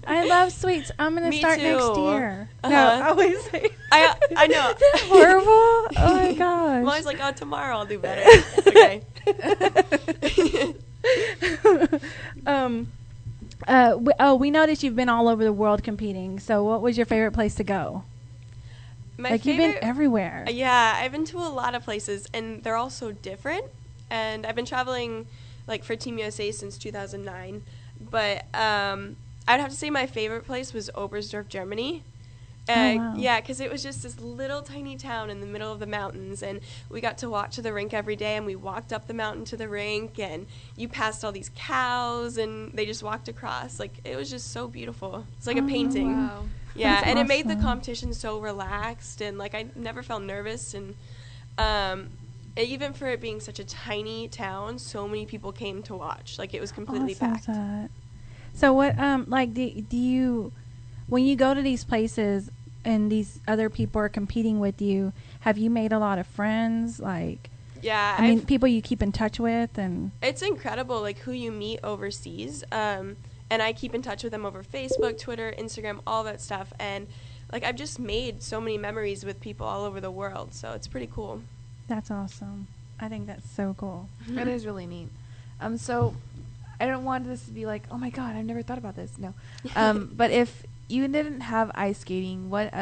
I love sweets. I'm gonna Me start next too. year. Uh-huh. No, I always say I know. Is that horrible? Oh my gosh. I'm always like, oh, tomorrow I'll do better. It's okay. We noticed you've been all over the world competing. So, what was your favorite place to go? My Like, you've been everywhere. Yeah, I've been to a lot of places, and they're all so different. and I've been traveling like for Team USA since 2009. But I'd have to say my favorite place was Oberstdorf, Germany. Wow. Yeah, because it was just this little tiny town in the middle of the mountains, and we got to walk to the rink every day, and we walked up the mountain to the rink, and you passed all these cows, and they just walked across. Like, it was just so beautiful. It's like a painting. Wow. Yeah, That's and it made the awesome. competition so relaxed, and like I never felt nervous, and even for it being such a tiny town, so many people came to watch. Like, it was completely Awesome packed. is that. So what like do you, when you go to these places and these other people are competing with you, have you made a lot of friends? Like, Yeah, I mean, people you keep in touch with, and it's incredible, like, who you meet overseas. And I keep in touch with them over Facebook, Twitter, Instagram, all that stuff. And, like, I've just made so many memories with people all over the world. So it's pretty cool. that's awesome. I think that's so cool. That is really neat. So I don't want this to be like, oh my God, I've never thought about this. No. But if you didn't have ice skating, what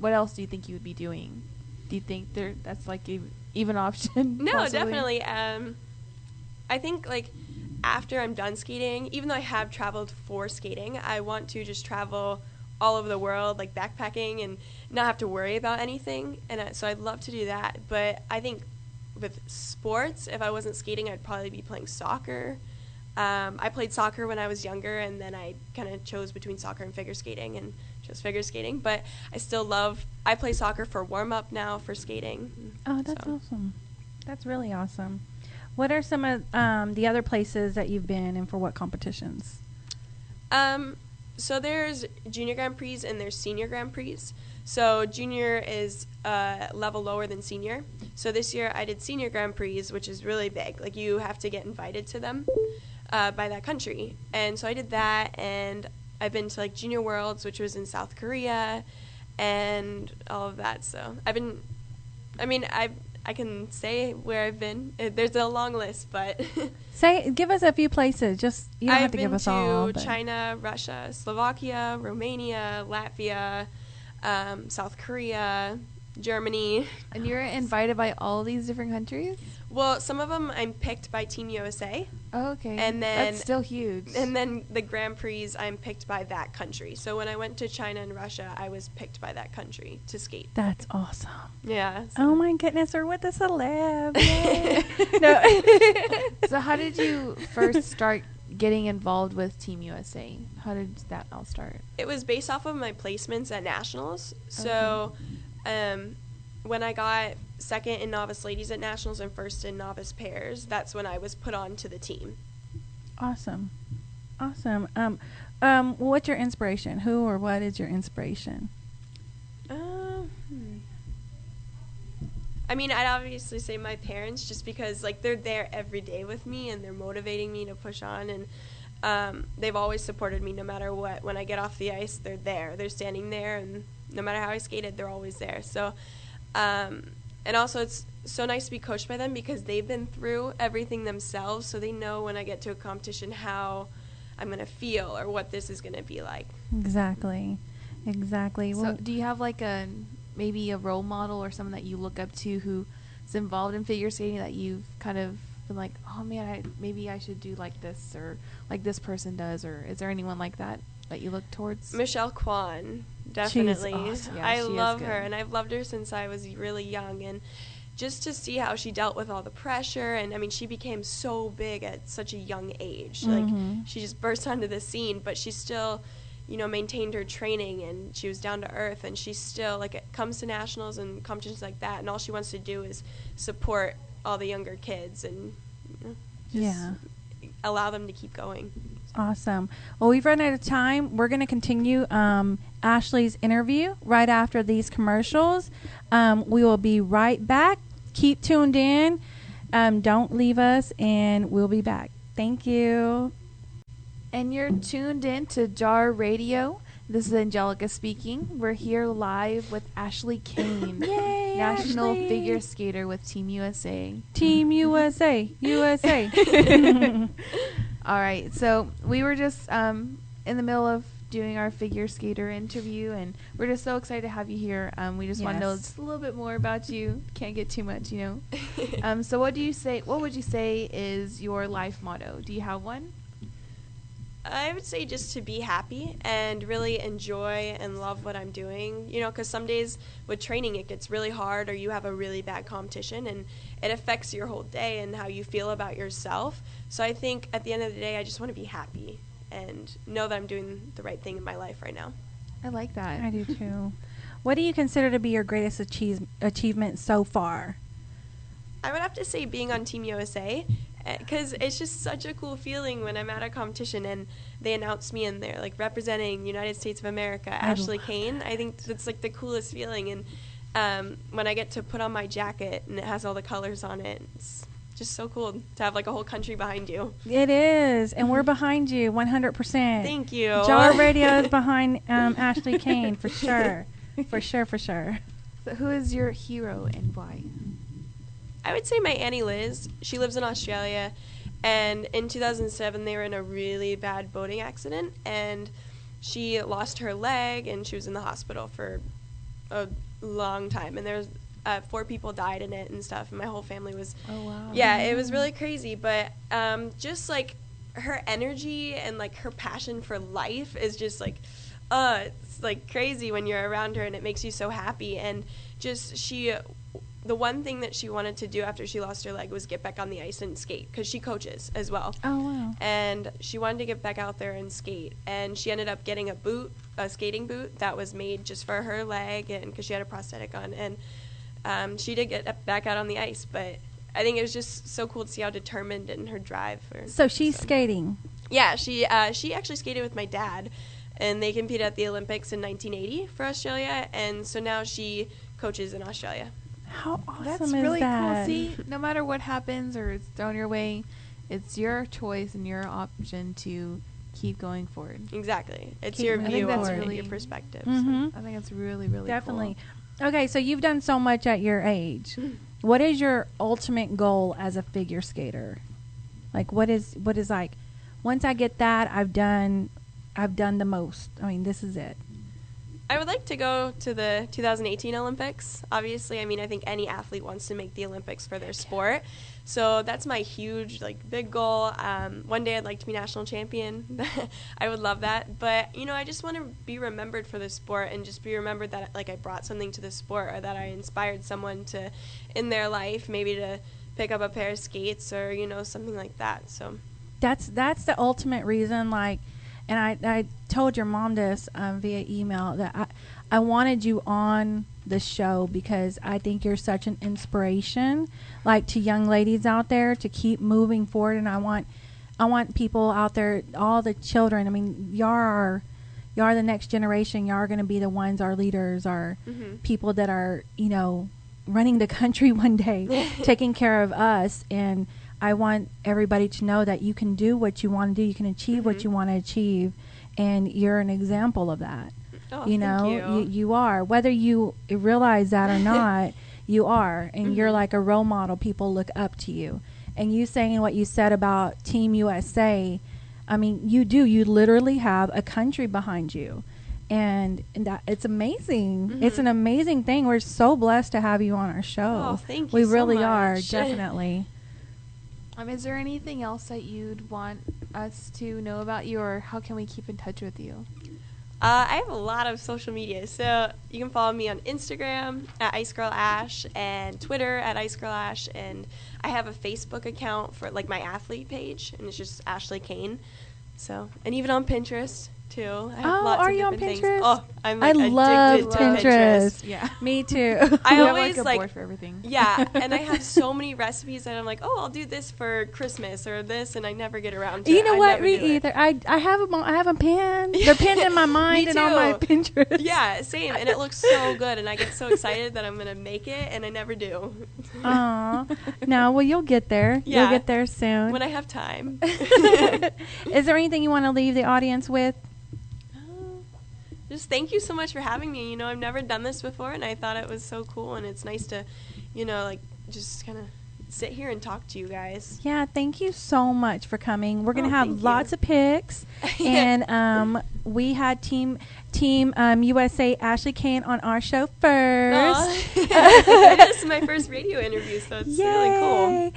else do you think you would be doing? Do you think that's like even option? No, possibly? definitely. I think, like, after I'm done skating, even though I have traveled for skating, I want to just travel all over the world, like backpacking, and not have to worry about anything. And so I'd love to do that. But I think with sports, if I wasn't skating, I'd probably be playing soccer. I played soccer when I was younger, and then I kind of chose between soccer and figure skating, and chose figure skating. But I play soccer for warm-up now for skating. Oh, that's So. awesome. That's really awesome. What are some of the other places that you've been, and for what competitions? So there's junior Grand Prix and there's senior Grand Prix. So junior is a level lower than senior. So this year I did senior Grand Prix, which is really big. Like, you have to get invited to them by that country. And so I did that, and I've been to, like, Junior Worlds, which was in South Korea, and all of that. So I can say where I've been. There's a long list, but Give us a few places. Just, you don't have to give us all. I've been to China, Russia, Slovakia, Romania, Latvia, South Korea, Germany. And you're invited by all these different countries? Well, some of them I'm picked by Team USA. Oh, okay. And then that's still huge. And then the Grand Prix, I'm picked by that country. So when I went to China and Russia, I was picked by that country to skate. That's awesome. Yeah. Oh my goodness, we're with a celeb. No. So how did you first start getting involved with Team USA? How did that all start? It was based off of my placements at nationals. So when I got second in novice ladies at nationals and first in novice pairs, that's when I was put on to the team. Awesome. What's your inspiration? Who or what is your inspiration? I mean, I'd obviously say my parents, just because, like, they're there every day with me and they're motivating me to push on, and they've always supported me no matter what. When I get off the ice, they're there. They're standing there, and no matter how I skated, they're always there. So, and also it's so nice to be coached by them because they've been through everything themselves, so they know when I get to a competition how I'm going to feel or what this is going to be like. Exactly. So do you have like maybe a role model or someone that you look up to who's involved in figure skating that you've kind of been like, oh man, maybe I should do like this, or like this person does, or is there anyone like that you look towards? Michelle Kwan, definitely. She's awesome. Yeah, I she is love good. her, and I've loved her since I was really young, and just to see how she dealt with all the pressure, and I mean, she became so big at such a young age. Like, she just burst onto the scene, but she still, maintained her training, and she was down to earth, and she still, like, it comes to nationals and competitions like that, and all she wants to do is support all the younger kids and just allow them to keep going. Awesome. Well, we've run out of time. We're going to continue Ashley's interview right after these commercials. We will be right back. Keep tuned in. Don't leave us, and we'll be back. Thank you. And you're tuned in to JAR Radio. This is Angelica speaking. We're here live with Ashley Cain, Yay, national Ashley. figure skater with Team USA. Team USA. USA. All right, so we were just in the middle of doing our figure skater interview, and we're just so excited to have you here. We just want to know Yes. just a little bit more about you. Can't get too much, you know. So what would you say is your life motto? Do you have one? I would say just to be happy and really enjoy and love what I'm doing, you know, because some days with training it gets really hard or you have a really bad competition and it affects your whole day and how you feel about yourself. So I think at the end of the day, I just want to be happy and know that I'm doing the right thing in my life right now. I like that. I do too. What do you consider to be your greatest achievement so far? I would have to say being on Team USA, because it's just such a cool feeling when I'm at a competition and they announce me and they're like representing United States of America, Ashley Cain. I think that's like the coolest feeling. And when I get to put on my jacket and it has all the colors on it, it's just so cool to have like a whole country behind you. It is, and we're behind you 100%. Thank you. Jar Radio is behind Ashley Cain for sure. For sure. So who is your hero and why? I would say my Auntie Liz. She lives in Australia, and in 2007 they were in a really bad boating accident, and she lost her leg, and she was in the hospital for a long time, and there was 4 people died in it and stuff, and my whole family was it was really crazy, but just like her energy and like her passion for life is just like it's like crazy when you're around her, and it makes you so happy. And just the one thing that she wanted to do after she lost her leg was get back on the ice and skate, because she coaches as well. Oh, wow. And she wanted to get back out there and skate, and she ended up getting a skating boot that was made just for her leg, and because she had a prosthetic on, and she did get back out on the ice. But I think it was just so cool to see how determined and her drive. So she's skating. Yeah, she actually skated with my dad, and they competed at the Olympics in 1980 for Australia, and so now she coaches in Australia. How awesome That's is really that? cool. See, no matter what happens or it's thrown your way, it's your choice and your option to keep going forward. Exactly. It's Keep your moving view forward. and your perspective. Mhm. I think it's really, really Definitely. cool. Okay, so you've done so much at your age. What is your ultimate goal as a figure skater? Like, what is like, once I get that, I've done the most. I mean, this is it. I would like to go to the 2018 Olympics. Obviously, I mean, I think any athlete wants to make the Olympics for their sport. So that's my huge, like, big goal. One day I'd like to be national champion. I would love that. But, you know, I just want to be remembered for the sport and just be remembered that, like, I brought something to the sport, or that I inspired someone to, in their life, maybe to pick up a pair of skates or, you know, something like that. So That's the ultimate reason, like, and I told your mom this via email, that I wanted you on the show because I think you're such an inspiration, like, to young ladies out there to keep moving forward. And I want people out there, all the children. I mean, y'all are the next generation. Y'all are going to be the ones, our leaders, our people that are, you know, running the country one day, taking care of us. And I want everybody to know that you can do what you want to do. You can achieve what you want to achieve, and you're an example of that. Oh, you know, thank you are, whether you realize that or not, you are, and you're like a role model. People look up to you. And you saying what you said about Team USA, I mean, you do. You literally have a country behind you, and that it's amazing. It's an amazing thing. We're so blessed to have you on our show. Oh, thank you. We so really much. are, definitely. Is there anything else that you'd want us to know about you, or how can we keep in touch with you? I have a lot of social media, so you can follow me on Instagram at IceGirlAsh and Twitter at IceGirlAsh, and I have a Facebook account for, like, my athlete page, and it's just Ashley Cain. So, and even on Pinterest too. I have lots are of you on different Pinterest? things. Oh, I'm I like love addicted to Pinterest. Yeah. Me too. I We have, always like a board for everything. Yeah, and I have so many recipes that I'm like, oh, I'll do this for Christmas or this, and I never get around to it. You know I what? never Me do it. either. I have them. I have them pinned. They're pinned in my mind and on my too. Pinterest. Yeah, same, and it looks so good, and I get so excited that I'm gonna make it, and I never do. Aw. No, well, you'll get there. You'll Yeah. get there soon. When I have time. Is there anything you want to leave the audience with? Just thank you so much for having me. You know, I've never done this before, and I thought it was so cool, and it's nice to, you know, like, just kind of sit here and talk to you guys. Yeah, thank you so much for coming. We're going to Oh, have thank you. lots of pics, and we had Team USA Ashley Cain on our show first. This is my first radio interview, so it's really cool.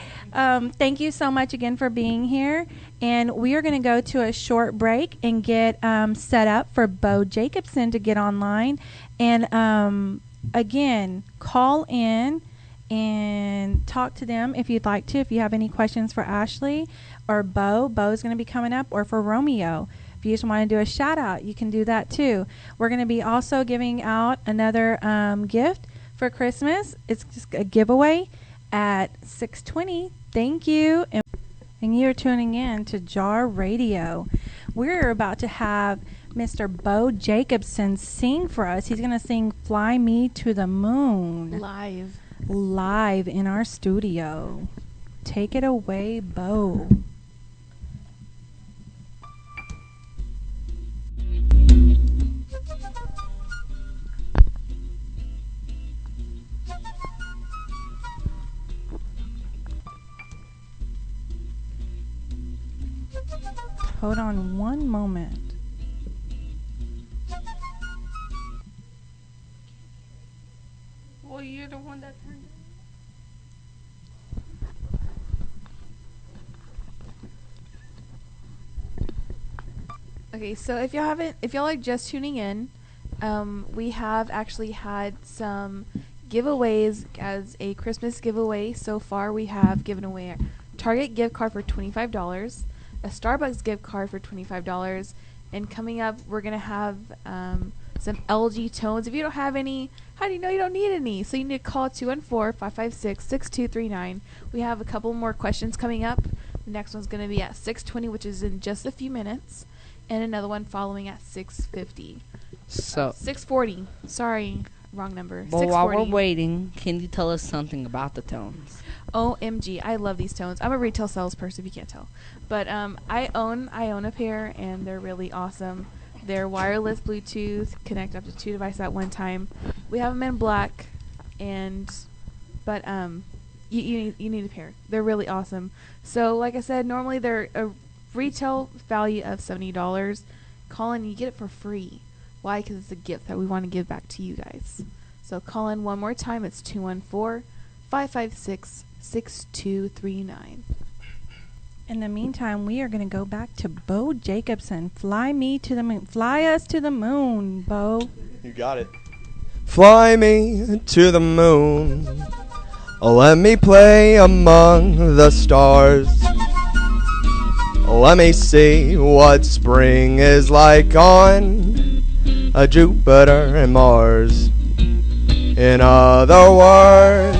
Thank you so much again for being here. And we are going to go to a short break and get set up for Beau Jacobson to get online. And again, call in and talk to them if you'd like to. If you have any questions for Ashley or Beau, Beau's going to be coming up, or for Romeo. If you just want to do a shout out, you can do that too. We're going to be also giving out another gift for Christmas. It's just a giveaway at 6:20. Thank you. And you're tuning in to Jar Radio. We're about to have Mr. Beau Jacobson sing for us. He's going to sing Fly Me to the Moon. Live in our studio. Take it away, Beau. Hold on one moment. Well, you're the one that turned it. Okay, so if y'all are just tuning in, we have actually had some giveaways as a Christmas giveaway. So far, we have given away a Target gift card for $25, a Starbucks gift card for $25, and coming up, we're gonna have some LG tones. If you don't have any, how do you know you don't need any? So you need to call 214-556-6239. We have a couple more questions coming up. The next one's gonna be at 6:20, which is in just a few minutes, and another one following at 6:50. So 6:40. Sorry, wrong number. Well, while we're 6:40. waiting, can you tell us something about the tones? OMG, I love these tones. I'm a retail salesperson, if you can't tell. But I own a pair, and they're really awesome. They're wireless Bluetooth, connect up to 2 devices at one time. We have them in black, but you need a pair. They're really awesome. So like I said, normally they're a retail value of $70. Call in, you get it for free. Why? Because it's a gift that we want to give back to you guys. So call in one more time. It's 214-556-6239. In the meantime, we are going to go back to Beau Jacobson. Fly me to the moon. Fly us to the moon, Beau. You got it. Fly me to the moon. Let me play among the stars. Let me see what spring is like on Jupiter and Mars. In other words,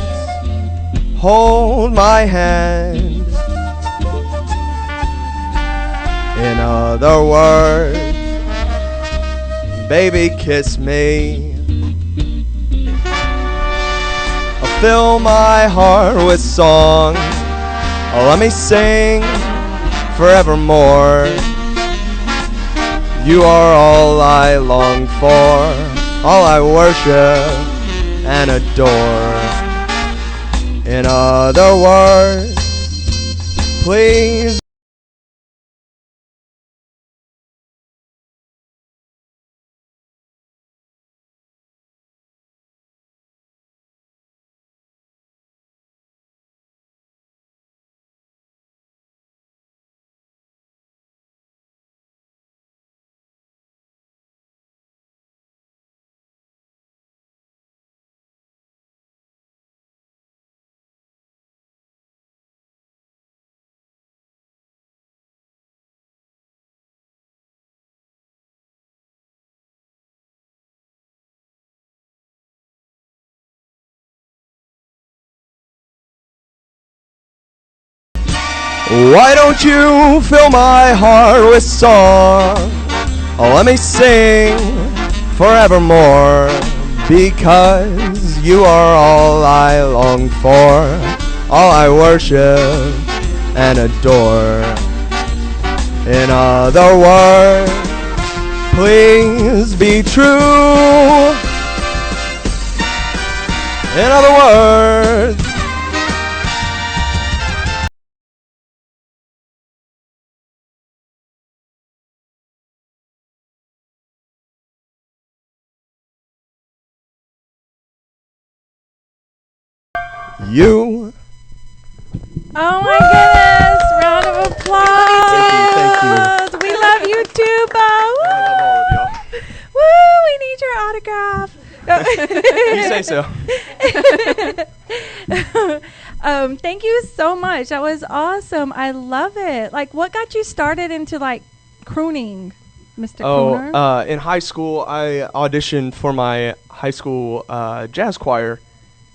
hold my hand. In other words, baby, kiss me. Fill my heart with song. Let me sing forevermore. You are all I long for, all I worship and adore. In other words, please why don't you fill my heart with song? Let me sing forevermore, because you are all I long for, all I worship and adore. In other words, please be true. In other words, you. Oh my goodness! Round of applause. Thank you. We love you too, Beau. I love Woo! We need your autograph. You say so. Thank you so much. That was awesome. I love it. Like, what got you started into like crooning, Mr. Crooner? In high school, I auditioned for my high school jazz choir,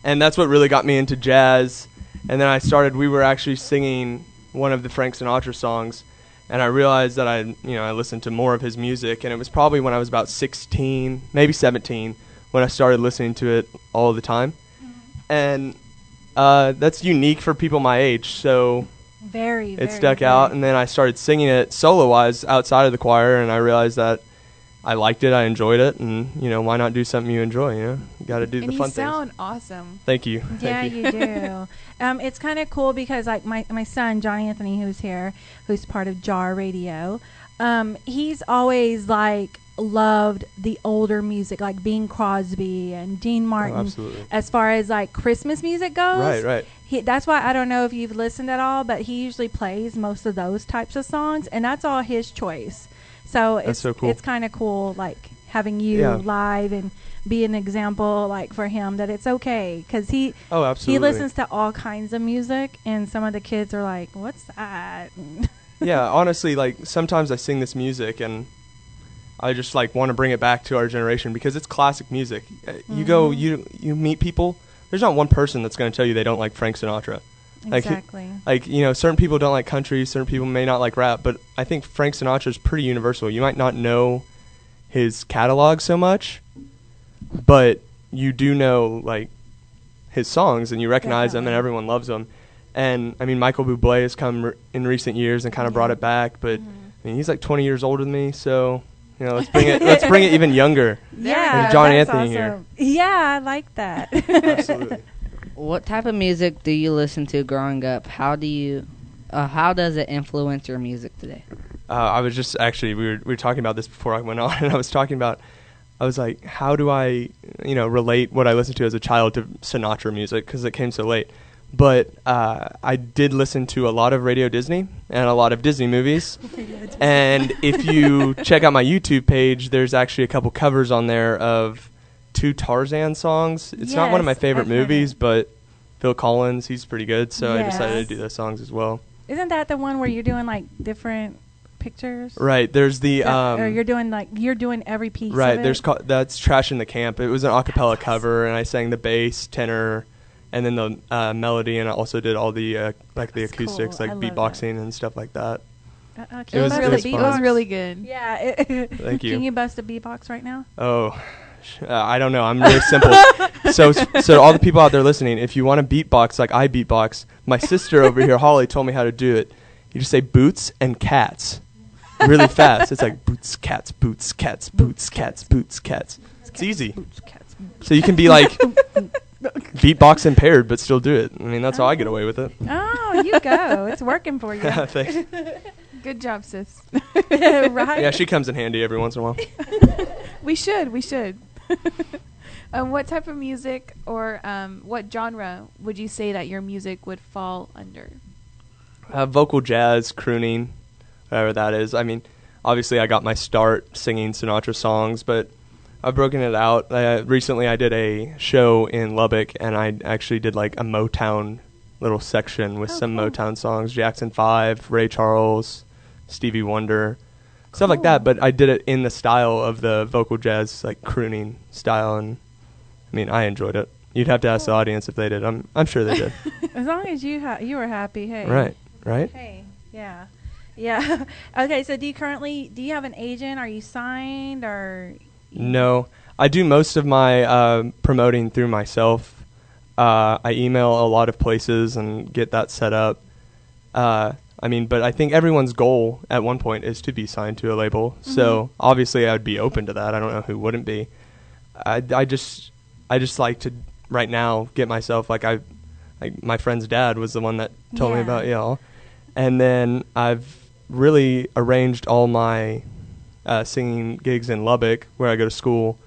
and that's what really got me into jazz. And then we were actually singing one of the Frank Sinatra songs, and I realized that I listened to more of his music, and it was probably when I was about 16, maybe 17, when I started listening to it all the time. And that's unique for people my age, so it stuck out. And then I started singing it solo-wise outside of the choir, and I realized that I liked it, I enjoyed it, and why not do something you enjoy? You got to do the fun things. And you sound awesome. Thank you. Yeah, Thank you. you do. It's kind of cool because like my son Johnny Anthony, who's here, who's part of JAR Radio, he's always like loved the older music, like Bing Crosby and Dean Martin. Oh, absolutely. As far as like Christmas music goes, Right. That's why I don't know if you've listened at all, but he usually plays most of those types of songs, and that's all his choice. So That's so cool. It's kind of cool, like having you live and be an example, like for him, that it's okay because he listens to all kinds of music, and some of the kids are like, "What's that?" Yeah, honestly, like sometimes I sing this music and I just like want to bring it back to our generation because it's classic music. You meet people. There's not one person that's going to tell you they don't like Frank Sinatra. Exactly. Like certain people don't like country, certain people may not like rap, but I think Frank Sinatra is pretty universal. You might not know his catalog so much, but you do know like his songs and you recognize them and everyone loves them. And I mean, Michael Bublé has come in recent years and kind of brought it back, but I mean, he's like 20 years older than me, so let's bring it even younger. Yeah, there's John that's Anthony awesome. here. Yeah, I like that. Absolutely. What type of music do you listen to growing up? How does it influence your music today? I was just actually we were talking about this before I went on, and I was like, how do I relate what I listened to as a child to Sinatra music because it came so late. But I did listen to a lot of Radio Disney and a lot of Disney movies. And if you check out my YouTube page, there's actually a couple covers on there of 2 Tarzan songs. It's not one of my favorite movies, but Phil Collins, he's pretty good, so I decided to do those songs as well. Isn't that the one where you're doing like different pictures? Right. There's the or you're doing every piece. Right. Of it? That's Trash in the Camp. It was an a cappella cover, and I sang the bass, tenor, and then the melody, and I also did all the the acoustics, cool. like beatboxing and stuff like that. It was really good. Yeah. Thank you. Can you bust a beatbox right now? Oh, I don't know. I'm really simple. So all the people out there listening, if you want to beatbox like I beatbox, my sister over here, Holly, told me how to do it. You just say boots and cats really fast. It's like boots, cats, boots, cats, boots, cats, boots, cats. It's easy. So you can be like beatbox impaired, but still do it. I mean, that's how I get away with it. Oh, you go. It's working for you. Thanks. Good job, sis. Right? Yeah, she comes in handy every once in a while. We should. What type of music or what genre would you say that your music would fall under? Vocal jazz, crooning, whatever that is. I mean, obviously I got my start singing Sinatra songs, but I've broken it out. Recently I did a show in Lubbock, and I actually did like a Motown little section with some cool Motown songs, Jackson 5, Ray Charles, Stevie Wonder, stuff like that, but I did it in the style of the vocal jazz, like crooning style, and I mean, I enjoyed it. You'd have to ask the audience if they did. I'm sure they did. As long as you were happy, hey. Right. Hey, yeah. Okay, so do you have an agent? Are you signed or? No, I do most of my promoting through myself. I email a lot of places and get that set up. I mean, but I think everyone's goal at one point is to be signed to a label. Mm-hmm. So obviously, I'd be open to that. I don't know who wouldn't be. I just like to right now get myself like my friend's dad was the one that told me about y'all, and then I've really arranged all my singing gigs in Lubbock, where I go to school,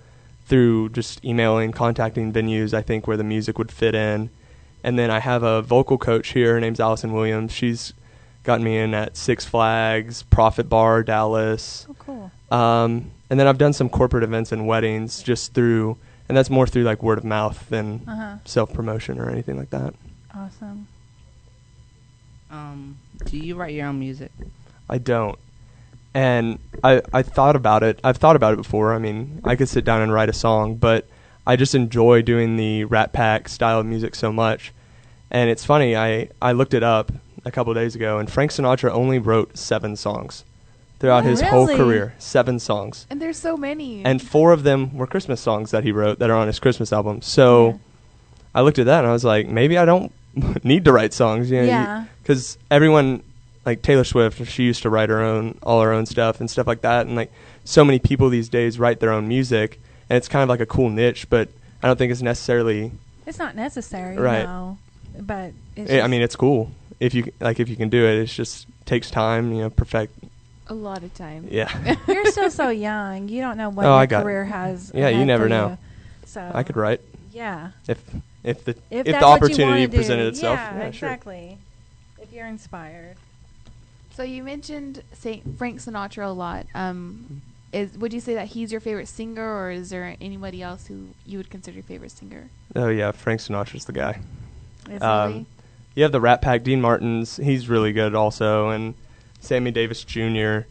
through just emailing, contacting venues I think where the music would fit in, And then I have a vocal coach here. Her name's Allison Williams. She's gotten me in at Six Flags, Prophet Bar, Dallas. Oh, cool. And then I've done some corporate events and weddings just through, and that's more through like word of mouth than self-promotion or anything like that. Awesome. Do you write your own music? I don't. And I thought about it. I've thought about it before. I mean, I could sit down and write a song, but I just enjoy doing the Rat Pack style of music so much. And it's funny, I looked it up a couple of days ago, and Frank Sinatra only wrote 7 songs throughout his whole career. 7 songs. And there's so many. And 4 of them were Christmas songs that he wrote that are on his Christmas album. So I looked at that and I was like, maybe I don't need to write songs. You know, because everyone, like Taylor Swift, she used to write all her own stuff and stuff like that. And like so many people these days write their own music, and it's kind of like a cool niche, but I don't think it's necessarily. It's not necessary, right? No, but I mean, it's cool if you can do it. It just takes time, you know, perfect. A lot of time. Yeah. You're still so young. You don't know what your career has. Yeah, you never know. So I could write. Yeah. If the that's opportunity presented itself. Yeah, Sure. exactly. If you're inspired. So you mentioned Frank Sinatra a lot. Would you say that he's your favorite singer, or is there anybody else who you would consider your favorite singer? Oh yeah, Frank Sinatra's the guy. Really? You have the Rat Pack, Dean Martin's. He's really good also, and Sammy Davis Jr. and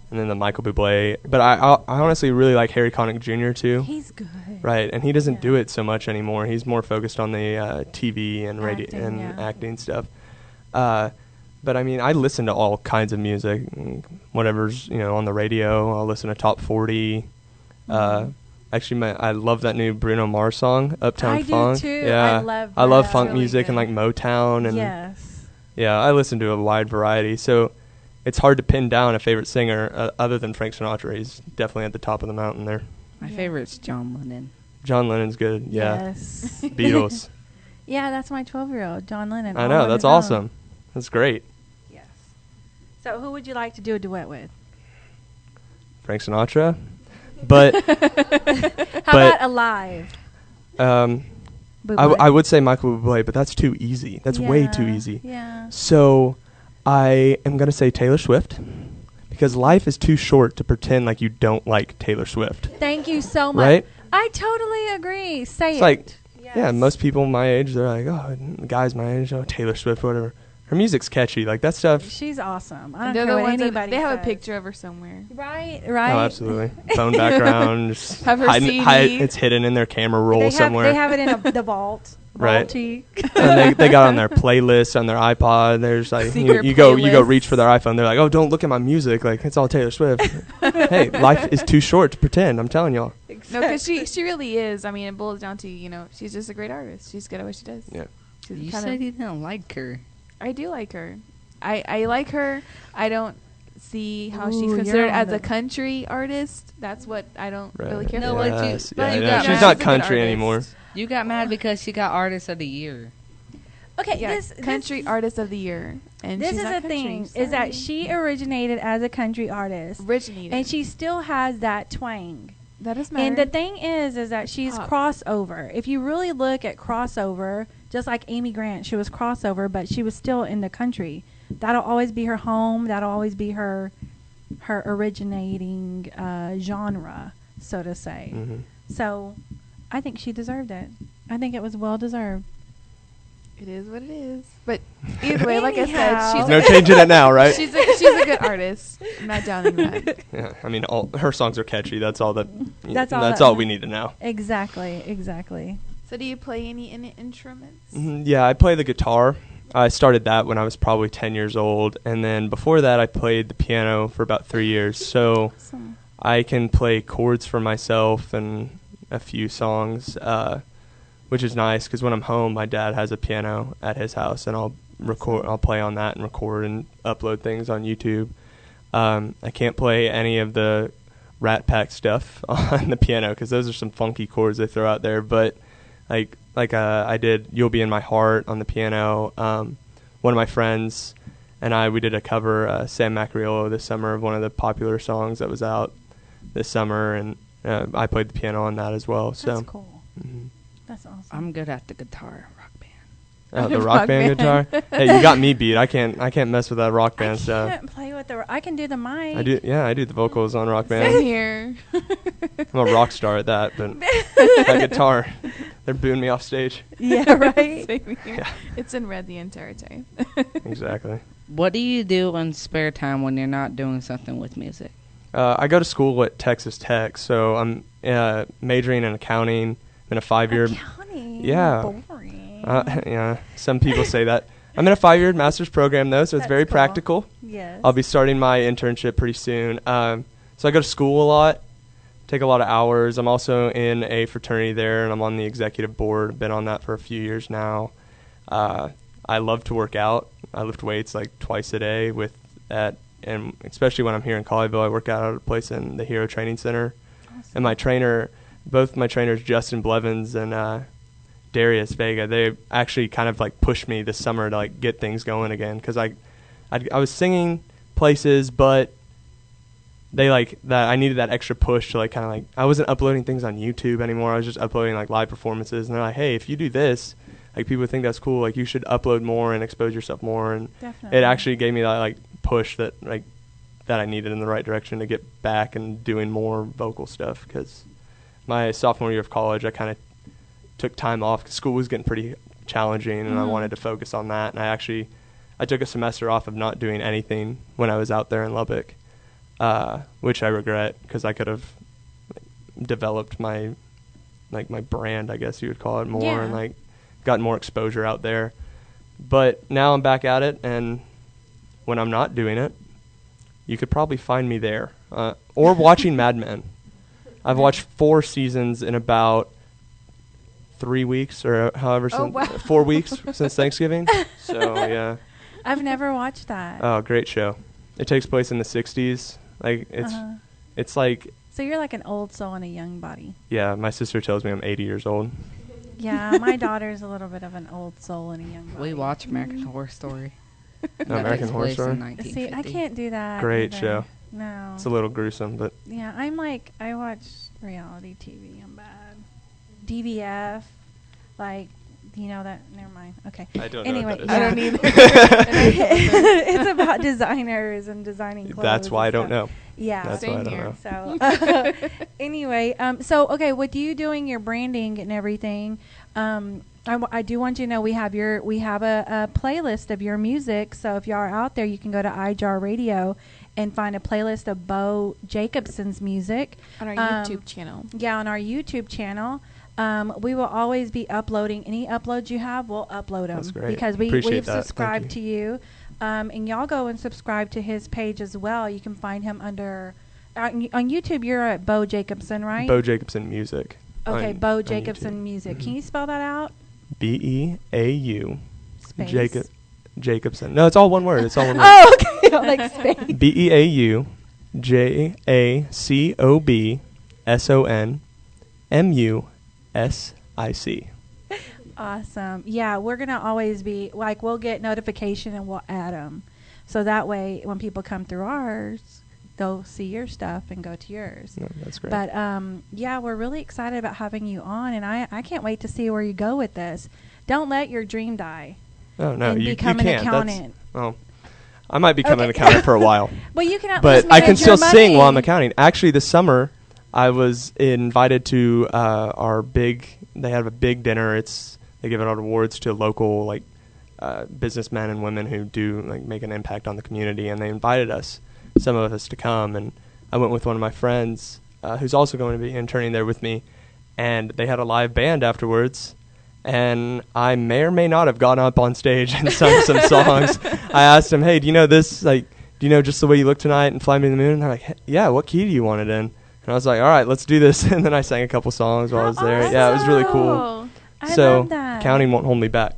then the Michael Bublé. But I honestly really like Harry Connick Jr. too. He's good. Right, and he doesn't do it so much anymore. He's more focused on the TV and radio and acting stuff. But I mean, I listen to all kinds of music, whatever's on the radio. I'll listen to Top 40. Actually, I love that new Bruno Mars song, Uptown Funk. I do too. Yeah, I love funk music and like Motown and yeah, I listen to a wide variety. So it's hard to pin down a favorite singer other than Frank Sinatra. He's definitely at the top of the mountain there. My favorite's John Lennon. John Lennon's good. Yeah. Yes. Beatles. Yeah, that's my 12-year-old, John Lennon. I know, that's awesome. That's great. Yes. So who would you like to do a duet with? Frank Sinatra. But how about alive? I would say Michael Bublé, but that's too easy. That's way too easy. Yeah. So I am going to say Taylor Swift, because life is too short to pretend like you don't like Taylor Swift. Thank you so much. Right? I totally agree. Say it's it. Like, yeah, most people my age, they're like, oh, guys my age, Taylor Swift, whatever. Her music's catchy, like that stuff. She's awesome. I don't They're care the what ones anybody they have says. a picture of her somewhere. Right. Oh, absolutely. Phone background. Just have her CD. It's hidden in their camera roll somewhere. They have it in the vault. Right. Vaulty. And they got on their playlist on their iPod. There's like you go reach for their iPhone. They're like, oh, don't look at my music. Like it's all Taylor Swift. Hey, life is too short to pretend. I'm telling y'all. Exactly. No, because she really is. I mean, it boils down to she's just a great artist. She's good at what she does. Yeah. You said you didn't like her. I do like her. I like her. I don't see how she's considered as a country artist. That's what I don't really care for. She's not country anymore. You got mad because she got Artist of the Year. Okay, this country artist of the year. And this is the thing, is that she originated as a country artist. And she still has that twang. That does matter. And the thing is that she's crossover. If you really look at crossover, just like Amy Grant, she was crossover, but she was still in the country. That'll always be her home. That'll always be her originating genre, so to say. Mm-hmm. So I think she deserved it. I think it was well deserved. It is what it is. But either way, like I said, she's no changing it now, right? She's a good artist. I'm not downing that. Yeah, I mean, all her songs are catchy. That's all that's all we need to know. Exactly. So do you play any instruments? Mm-hmm. Yeah, I play the guitar. I started that when I was probably 10 years old, and then before that I played the piano for about 3 years. So I can play chords for myself and a few songs, which is nice because when I'm home, my dad has a piano at his house, and I'll play on that and record and upload things on YouTube. I can't play any of the Rat Pack stuff on the piano because those are some funky chords they throw out there, but like I did You'll Be in My Heart on the piano. One of my friends and we did a cover, Sam Macariello, this summer of one of the popular songs that was out this summer, and I played the piano on that as well. That's cool. Mm-hmm. That's awesome. I'm good at the guitar, rock band. Oh, the rock band guitar. Hey, you got me beat. I can't mess with that rock band stuff. I can't play with I can do the mic. I do the vocals on rock band. Same here. I'm a rock star at that, but that guitar, they're booing me off stage. Yeah, right. Same here. Yeah. It's in red the entire time. Exactly. What do you do in spare time when you're not doing something with music? I go to school at Texas Tech, so I'm majoring in accounting. In a 5-year. Accounting. Yeah. Boring. Yeah. Some people say that. I'm in a 5-year master's program though, so it's very cool. practical. Yes. I'll be starting my internship pretty soon. So I go to school a lot, take a lot of hours. I'm also in a fraternity there, and I'm on the executive board. I've been on that for a few years now. I love to work out. I lift weights like twice a day and especially when I'm here in Colleyville, I work out at a place in the Hero Training Center. Awesome. And both my trainers, Justin Blevins and Darius Vega, they actually kind of like pushed me this summer to like get things going again, because I was singing places, but they like that I needed that extra push to like kind of like I wasn't uploading things on YouTube anymore. I was just uploading like live performances, and they're like, hey, if you do this, like people think that's cool, like you should upload more and expose yourself more. And Definitely. It actually gave me that like push that I needed in the right direction to get back and doing more vocal stuff, because my sophomore year of college I kind of took time off because school was getting pretty challenging, and I wanted to focus on that. And I took a semester off of not doing anything when I was out there in Lubbock, which I regret, because I could have developed my brand, I guess you would call it, more, and like gotten more exposure out there. But now I'm back at it, and when I'm not doing it, you could probably find me there, or watching Mad Men. I've watched 4 seasons in about 3 weeks, or however, 4 weeks since Thanksgiving. So yeah, I've never watched that. Oh, great show! It takes place in the '60s. Like it's like. So you're like an old soul in a young body. Yeah, my sister tells me I'm 80 years old. Yeah, my daughter's a little bit of an old soul in a young body. We watch American Horror Story. American Horror Story. See, I can't do that. Great either. show. No. It's a little gruesome, but. Yeah, I watch reality TV. I'm bad. DVF, like, that. Never mind. Okay. I don't know. Anyway, What that is. I don't either. It's about designers and designing clothes. That's why I don't know. Yeah. That's why I don't know. So, anyway, okay, with you doing your branding and everything, I do want you to know we have a playlist of your music. So if y'all are out there, you can go to iJar Radio and find a playlist of Beau Jacobson's music on our YouTube channel. Yeah, on our YouTube channel. We will always be uploading any uploads you have. We'll upload them. That's great. Because we've subscribed to you. And y'all go and subscribe to his page as well. You can find him under on YouTube. You're at Beau Jacobson, right? Beau Jacobson Music. Okay, Beau Jacobson Music. Mm-hmm. Can you spell that out? BEAU. Space. Jacobson. No, it's all one word. It's all one word. Oh, okay. I'm like space. BEAU JACOBSONMUSIC. Awesome. Yeah, we're going to always be, like, we'll get notification and we'll add them. So that way, when people come through ours, they'll see your stuff and go to yours. No, that's great. But, yeah, we're really excited about having you on, and I can't wait to see where you go with this. Don't let your dream die. Oh, no, and you become can't. An accountant. I might become an accountant for a while. Well, you can. But I can still sing while I'm accounting. Actually, this summer, I was invited to they have a big dinner. They give out awards to local businessmen and women who do make an impact on the community, and they invited some of us to come. And I went with one of my friends who's also going to be interning there with me, and they had a live band afterwards. And I may or may not have gone up on stage and sung some songs. I asked them, hey, do you know this? Do you know Just the Way You Look Tonight and Fly Me to the Moon? And they're like, hey, yeah, what key do you want it in? And I was like, all right, let's do this. And then I sang a couple songs while I was there. Awesome. Yeah, it was really cool. I love that. Counting won't hold me back.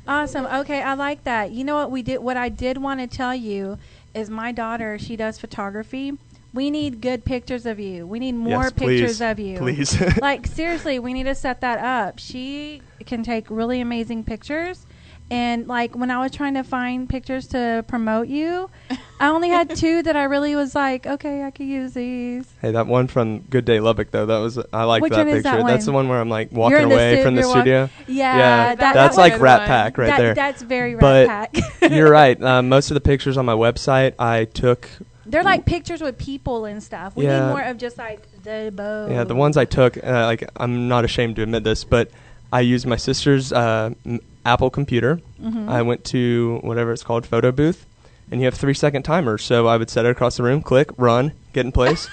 Awesome. Okay, I like that. You know what I did want to tell you is my daughter, she does photography. We need good pictures of you. We need more pictures of you. Please. Seriously, we need to set that up. She can take really amazing pictures, And like when I was trying to find pictures to promote you, I only had 2 that I really was like, okay, I could use these. Hey, that one from Good Day Lubbock though, I like Which that one is picture. that That's one? the one where I'm like You're walking in the away from the you're studio. Yeah, that's like Rat Pack right there. That's very But Rat Pack. You're right. Most of the pictures on my website I took. They're like pictures with people and stuff. We need more of just like the Beau. Yeah, the ones I took, like I'm not ashamed to admit this, but I used my sister's Apple computer. Mm-hmm. I went to whatever it's called, photo booth, and you have 3-second timers. So I would set it across the room, click, run, get in place,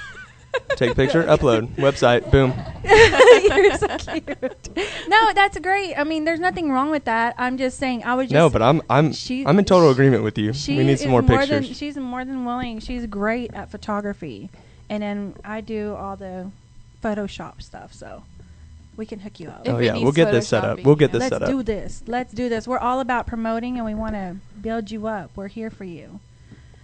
take a picture, upload, website, boom. You're so cute. No, that's great. I mean, there's nothing wrong with that. I'm just saying. I was just no, but I'm in total agreement with you. We need some more pictures. She's more than willing. She's great at photography, and then I do all the Photoshop stuff. So we can hook you up. Oh yeah, we'll get this set up. We'll get this set up. Let's do this. We're all about promoting, and we want to build you up. We're here for you.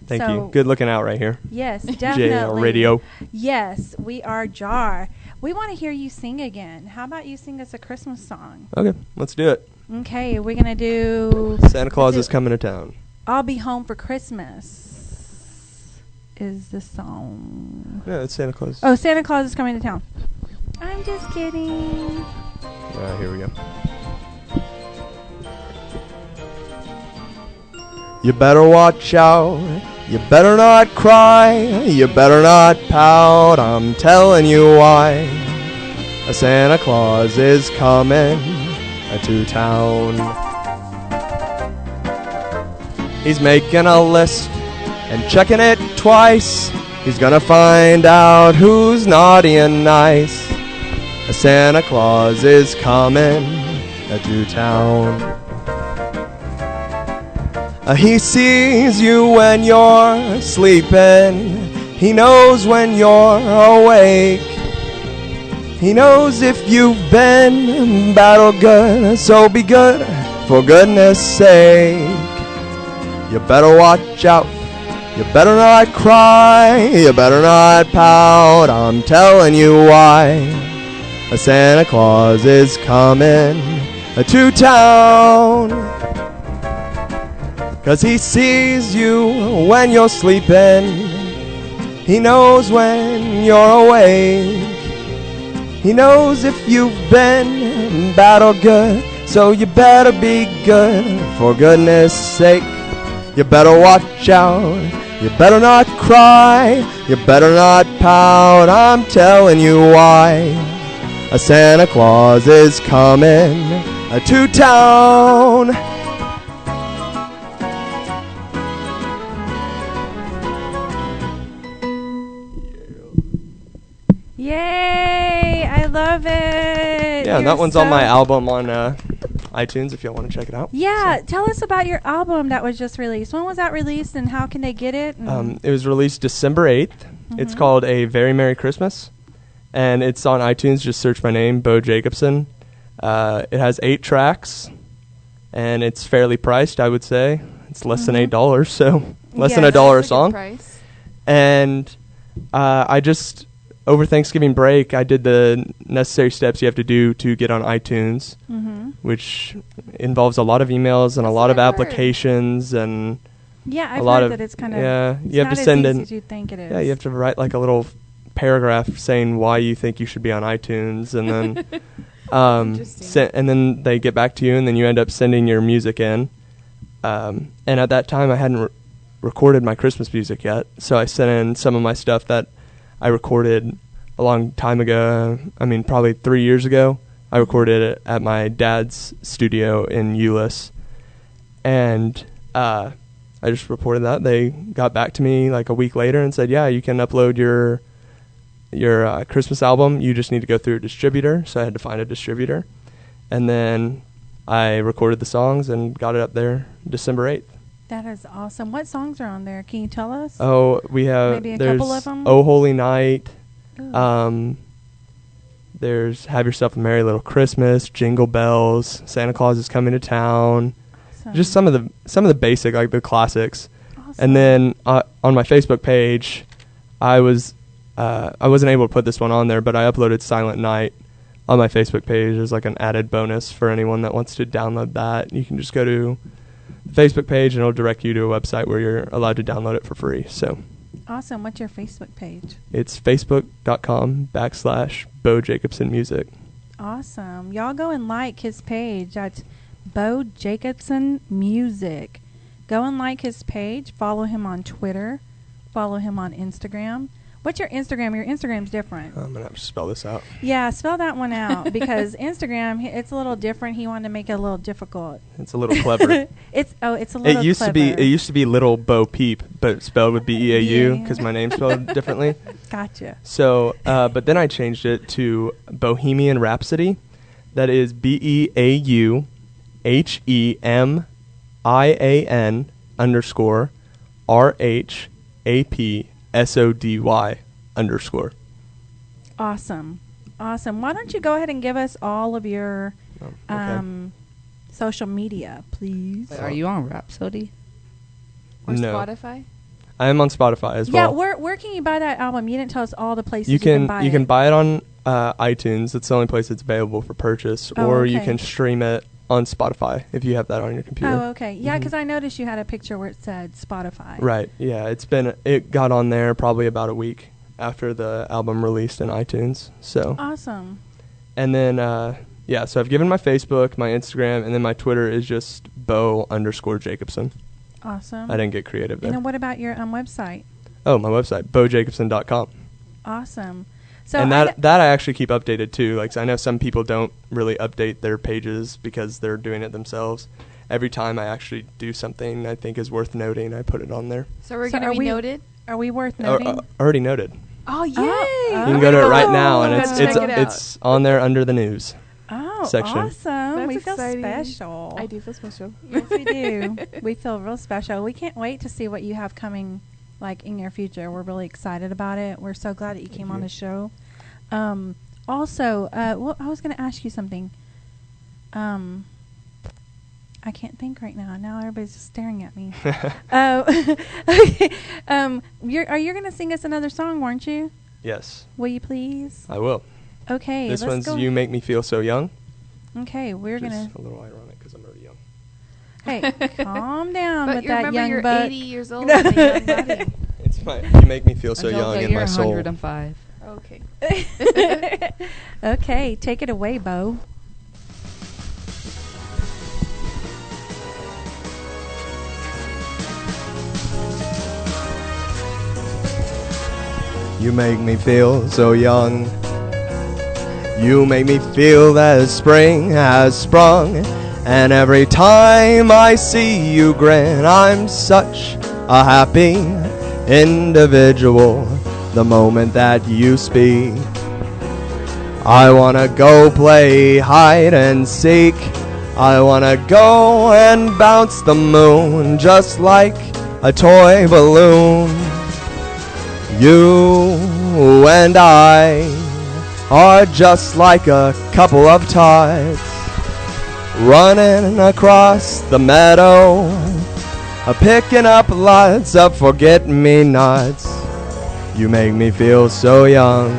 Thank you. Good looking out right here. Yes, definitely. JR Radio. Yes, we are JAR. We want to hear you sing again. How about you sing us a Christmas song? Okay, let's do it. Okay, we're going to do... Santa Claus is coming to town. I'll Be Home for Christmas is the song. Yeah, it's Santa Claus. Oh, Santa Claus is coming to town. I'm just kidding. All right, here we go. You better watch out. You better not cry. You better not pout. I'm telling you why. A Santa Claus is coming to town. He's making a list and checking it twice. He's gonna find out who's naughty and nice. A Santa Claus is coming to town. He sees you when you're sleeping. He knows when you're awake. He knows if you've been bad or good, so be good for goodness sake. You better watch out. You better not cry. You better not pout. I'm telling you why. A Santa Claus is coming to town. 'Cause he sees you when you're sleeping. He knows when you're awake. He knows if you've been bad or good, so you better be good for goodness sake. You better watch out. You better not cry. You better not pout. I'm telling you why. A Santa Claus is coming to town. Yay! I love it. Yeah, and that one's on my album on iTunes if y'all want to check it out. Yeah, so. Tell us about your album that was just released. When was that released and how can they get it? It was released December 8th. Mm-hmm. It's called A Very Merry Christmas. And it's on iTunes. Just search my name, Beau Jacobson. It has 8 tracks. And it's fairly priced, I would say. It's less than $8, so less than $1 a song. Price. And I just... over Thanksgiving break, I did the necessary steps you have to do to get on iTunes, which involves a lot of emails and a lot of applications and I've a lot heard of that it's kind of you have to send in. As you think it is. Yeah, you have to write like a little paragraph saying why you think you should be on iTunes, and then and then they get back to you, and then you end up sending your music in. And at that time, I hadn't recorded my Christmas music yet, so I sent in some of my stuff that I recorded a long time ago. I mean, probably 3 years ago. I recorded it at my dad's studio in Euless. And I just reported that. They got back to me like a week later and said, yeah, you can upload your Christmas album. You just need to go through a distributor. So I had to find a distributor. And then I recorded the songs and got it up there December 8th. That is awesome. What songs are on there? Can you tell us? Oh, we have maybe a couple of them. Oh Holy Night. There's Have Yourself a Merry Little Christmas, Jingle Bells, Santa Claus is Coming to Town. Awesome. Just some of the basic, like the classics. Awesome. And then on my Facebook page, I wasn't able to put this one on there, but I uploaded Silent Night on my Facebook page as like an added bonus for anyone that wants to download that. You can just go to the Facebook page and it'll direct you to a website where you're allowed to download it for free. So Awesome. What's your Facebook page? it's facebook.com/Beau Jacobson Music. Awesome. Y'all go and like his page. That's Beau Jacobson Music. Go and like his page. Follow him on Twitter. Follow him on Instagram. What's your Instagram? Your Instagram's different. I'm going to have to spell this out. Yeah, spell that one out because Instagram, it's a little different. He wanted to make it a little difficult. It's a little clever. It's a little It used to be Little Beau Peep, but spelled with B-E-A-U Yeah. because my name's spelled differently. Gotcha. So, but then I changed it to Bohemian Rhapsody. That is BEAUHEMIAN_RHAPSODY_. Awesome. Why don't you go ahead and give us all of your social media, please? Wait, are you on Rhapsody? Or No. Spotify? I am on Spotify as Yeah, well. where can you buy that album? You didn't tell us all the places You can buy you it. can buy it on iTunes. It's the only place it's available for purchase, Oh, or you okay. can stream it on Spotify if you have that on your computer. Oh, okay. Yeah, Mhm. because I noticed you had a picture where it said Spotify. Right. Yeah, it got on there probably about a week after the album released in iTunes. So Awesome. and then so I've given my Facebook, my Instagram, and then my Twitter is just Beau_Jacobson. Awesome. I didn't get creative And there. then what about your website? Oh, my website, BeauJacobson.com. Awesome. So And I that I actually keep updated too. Like, 'cause I know some people don't really update their pages because they're doing it themselves. Every time I actually do something I think is worth noting, I put it on there. So we're So going to be noted? Are we worth noting? Already noted. Oh, yay! You can go to it right now, and Let's check it out. it's on there under the news. Oh, section. awesome. That's we exciting. feel special. I do feel special. Yes, we do. We feel real special. We can't wait to see what you have coming, like, in your future. We're really excited about it. We're so glad that you came on the show. Also, I was going to ask you something. I can't think right now. Now everybody's just staring at me. Are you going to sing us another song, weren't you? Yes, Will you please? I will. Okay. This let's one's go. You Make Me Feel So Young. Okay, we're Which going is to... a little ironic because I'm already young. Hey, calm down But with you that remember young you're buck. 80 years old and a young body. It's my You Make Me Feel So Angelica, Young in you're my soul. 105. Okay. Okay, take it away, Beau. You make me feel so young. You make me feel that spring has sprung. And every time I see you grin, I'm such a happy individual. The moment that you speak, I wanna go play hide and seek. I wanna go and bounce the moon just like a toy balloon. You and I are just like a couple of tots running across the meadow, picking up lots of forget-me-nots. You make me feel so young.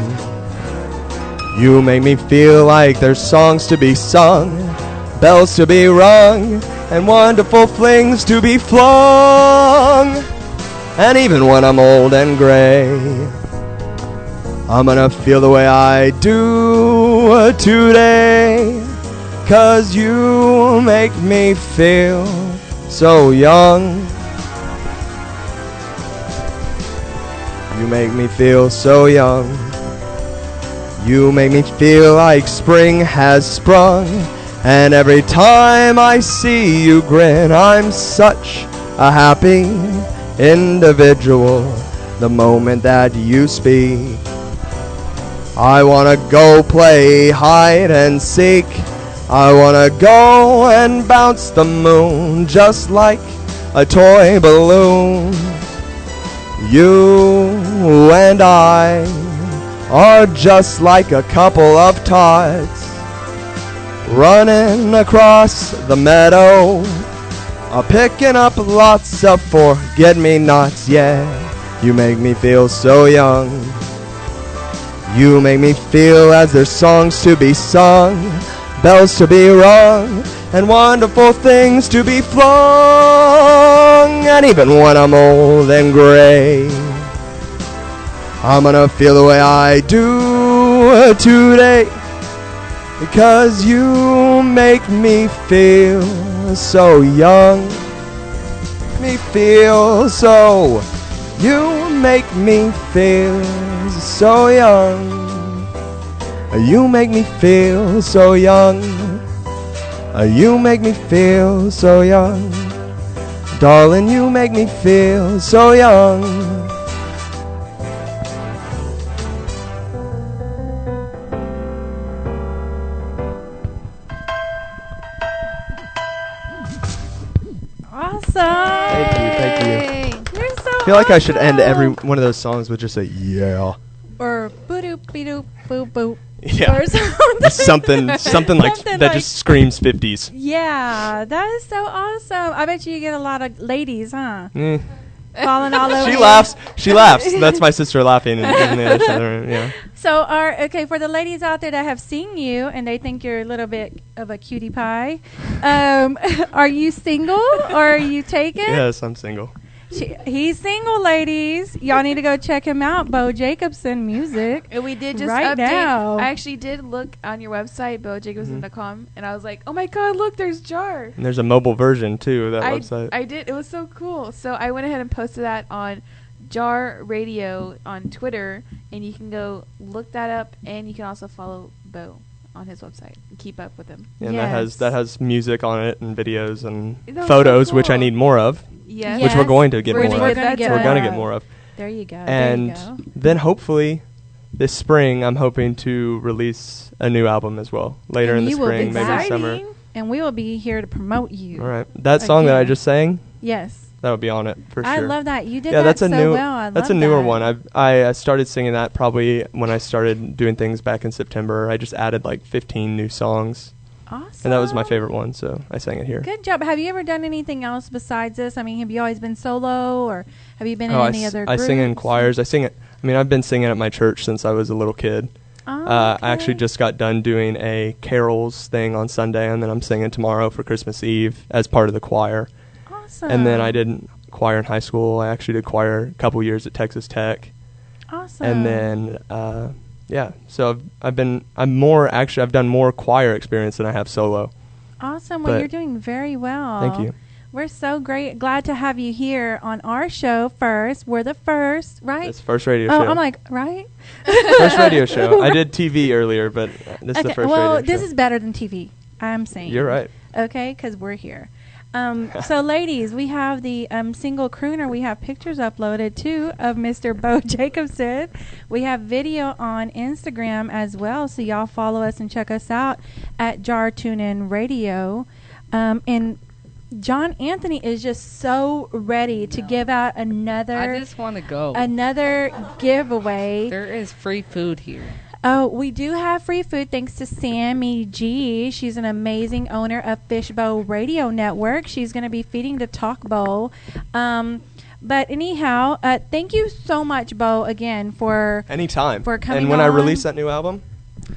You make me feel like there's songs to be sung, bells to be rung, and wonderful flings to be flung. And even when I'm old and gray, I'm gonna feel the way I do today. 'Cause you make me feel so young. You make me feel so young. You make me feel like spring has sprung. And every time I see you grin, I'm such a happy individual. The moment that you speak, I wanna go play hide and seek. I wanna go and bounce the moon just like a toy balloon. You and I are just like a couple of tots running across the meadow, picking up lots of forget-me-nots. Yeah, you make me feel so young. You make me feel as there's songs to be sung, bells to be rung, and wonderful things to be flung. And even when I'm old and gray, I'm gonna feel the way I do today, because you make me feel so young. Me feel so. You make me feel so young. You make me feel so young. You make me feel so young. Darling, you make me feel so young. Awesome. Thank you. You're so I feel like I should end every one of those songs with just a yeah. Or boo-doop-be-doop, boop-boop. Yeah. Or something like Something that like- just screams 50s. Yeah, that is so awesome. I bet you get a lot of ladies, huh? Mm. Falling all over She you. laughs. She laughs. That's my sister laughing in the other side of the room. Yeah. So, for the ladies out there that have seen you and they think you're a little bit of a cutie pie, are you single or are you taken? Yes, I'm single. He's single, ladies. Y'all need to go check him out, Beau Jacobson Music. And we did just right update. now. I actually did look on your website, beaujacobson.com, and I was like, oh my God, look, there's Jar. And there's a mobile version too of that website. I did. It was so cool. So I went ahead and posted that on Jar Radio on Twitter, and you can go look that up, and you can also follow Beau on his website and keep up with him. Yeah, and Yes. that has music on it and videos and That was so photos, which I cool. need more of. Yes. Which we're going to get We're more gonna of. get that We're gonna done. get more of. There you go. And there you go. then hopefully this spring I'm hoping to release a new album as well. Later And in the you will spring, be maybe exciting. summer. And we will be here to promote you. All right. That song that I Again. just sang, Yes. that would be on it for sure. I love that. You did Yeah, that that's a so new well. I that's a love newer that. one. I started singing that probably when I started doing things back in September. I just added like 15 new songs. Awesome. And that was my favorite one, so I sang it here. Good job. Have you ever done anything else besides this? I mean, have you always been solo, or have you been in any other I groups? sing in choirs. I've been singing at my church since I was a little kid. Oh, I actually okay. just got done doing a carols thing on Sunday, and then I'm singing tomorrow for Christmas Eve as part of the choir. Awesome. And then I did choir in high school. I actually did choir a couple years at Texas Tech. Awesome. And then so I've done more choir experience than I have solo. Awesome. Well, but- you're doing very well. Thank you. We're so glad to have you here on our show first. We're the first, right? It's the first radio Oh, show. I'm like, right? First radio show. I did TV earlier, but this is the first well, radio this show. is better than TV. I'm saying. You're right. Okay, because we're here. So, ladies, we have the single crooner. We have pictures uploaded, too, of Mr. Beau Jacobson. We have video on Instagram as well, so y'all follow us and check us out at Jar Tune In Radio. And John Anthony is just so ready to give out I another just want to go. giveaway. There is free food here. Oh, we do have free food thanks to Sammy G. She's an amazing owner of Fishbowl Radio Network. She's going to be feeding the Talk Bowl. But anyhow, thank you so much, Beau, again for Anytime. for coming And when I on. release that new album,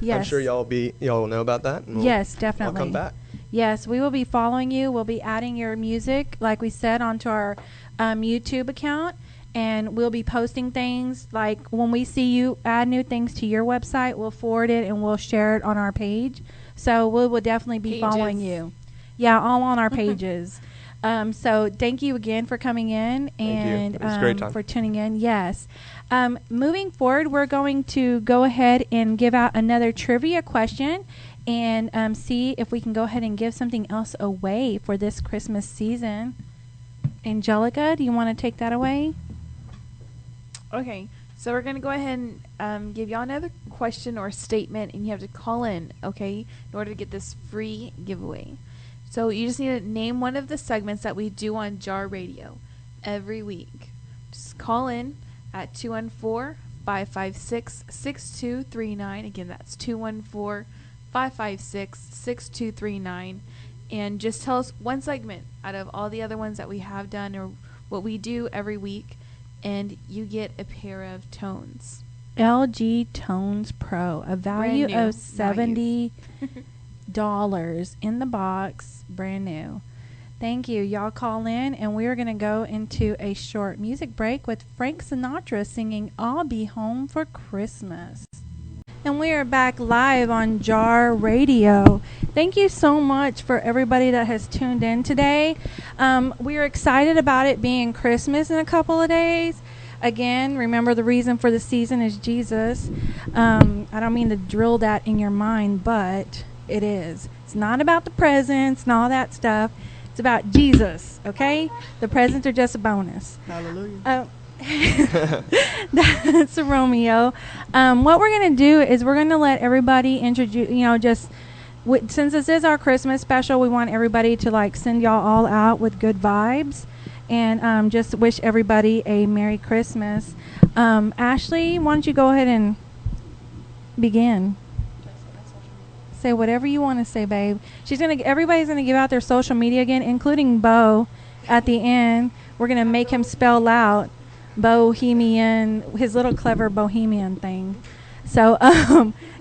yes, I'm sure y'all will know about that. And yes, definitely. I'll come back. Yes, we will be following you. We'll be adding your music, like we said, onto our YouTube account. And we'll be posting things like when we see you add new things to your website, we'll forward it and we'll share it on our page. So we will definitely be following you. Yeah, all on our pages. So thank you again for coming in and It was a great time. for tuning in. Yes. Moving forward, we're going to go ahead and give out another trivia question and see if we can go ahead and give something else away for this Christmas season. Angelica, do you want to take that away? Okay, so we're going to go ahead and give y'all another question or statement, and you have to call in, okay, in order to get this free giveaway. So you just need to name one of the segments that we do on Jar Radio every week. Just call in at 214-556-6239. Again, that's 214-556-6239. And just tell us one segment out of all the other ones that we have done or what we do every week. And you get a pair of tones. LG Tones Pro, a value Brand new, of $70 in the box, brand new. Thank you. Y'all call in, and we're going to go into a short music break with Frank Sinatra singing I'll Be Home for Christmas. And we are back live on Jar Radio. Thank you so much for everybody that has tuned in today. We are excited about it being Christmas in a couple of days. Again, remember the reason for the season is Jesus. I don't mean to drill that in your mind, but it is. It's not about the presents and all that stuff. It's about Jesus, okay? The presents are just a bonus. Hallelujah. That's Romeo. What we're going to do is we're going to let everybody introduce, since this is our Christmas special, we want everybody to like send y'all all out with good vibes and just wish everybody a Merry Christmas. Ashley, why don't you go ahead and begin? Say whatever you want to say, babe. Everybody's gonna give out their social media again, including Beau. At the end, we're gonna make him spell out Bohemian, his little clever Bohemian thing. So,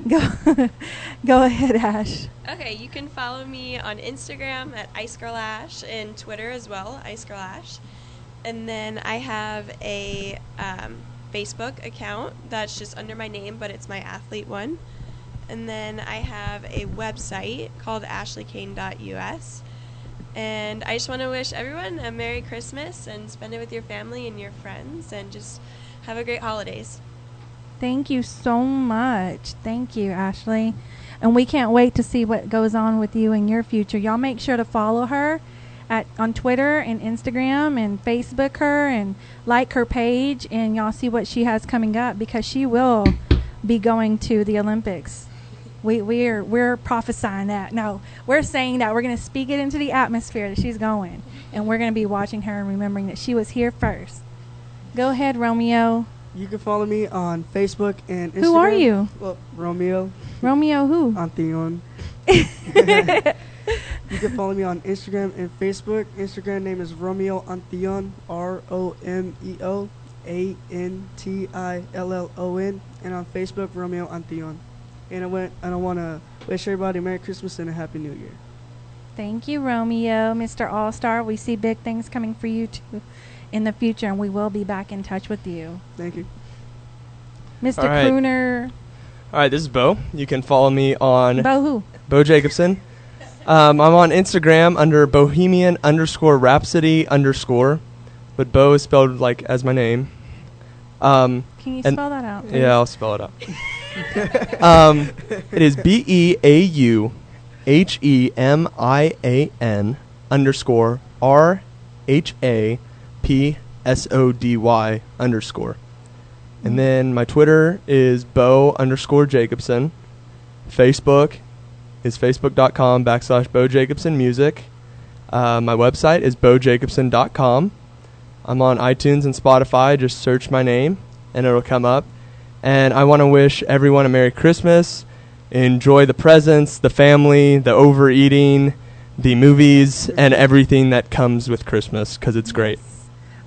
go ahead, Ash. Okay, you can follow me on Instagram at IceGirlAsh and Twitter as well, IceGirlAsh. And then I have a Facebook account that's just under my name, but it's my athlete one. And then I have a website called ashleycain.us. And I just want to wish everyone a Merry Christmas and spend it with your family and your friends and just have a great holidays. Thank you so much. Thank you, Ashley. And we can't wait to see what goes on with you in your future. Y'all make sure to follow her on Twitter and Instagram and Facebook her and like her page, and y'all see what she has coming up because she will be going to the Olympics. We're prophesying that. No, we're saying that we're going to speak it into the atmosphere that she's going, and we're going to be watching her and remembering that she was here first. Go ahead, Romeo. You can follow me on Facebook and Instagram. Who are you? Well, Romeo. Romeo who? Antillion. You can follow me on Instagram and Facebook. Instagram name is Romeo Antillion, ROMEO ANTILLON, and on Facebook Romeo Antillion. And I want to wish everybody Merry Christmas and a Happy New Year. Thank you, Romeo, Mr. All-Star. We see big things coming for you too in the future, and we will be back in touch with you. Thank you, Mr. All right. Crooner. All right, this is Beau. You can follow me on Beau who? Beau Jacobson. I'm on Instagram under Bohemian_Rhapsody_, but Beau is spelled like as my name. Can you spell that out, please? Yeah, I'll spell it out. It is BEAUHEMIAN_RHAPSODY_. And then my Twitter is Beau_Jacobson. Facebook is facebook.com/Beau Jacobson Music. My website is beaujacobson.com. I'm on iTunes and Spotify. Just search my name and it'll come up. And I want to wish everyone a Merry Christmas. Enjoy the presents, the family, the overeating, the movies, and everything that comes with Christmas because it's great.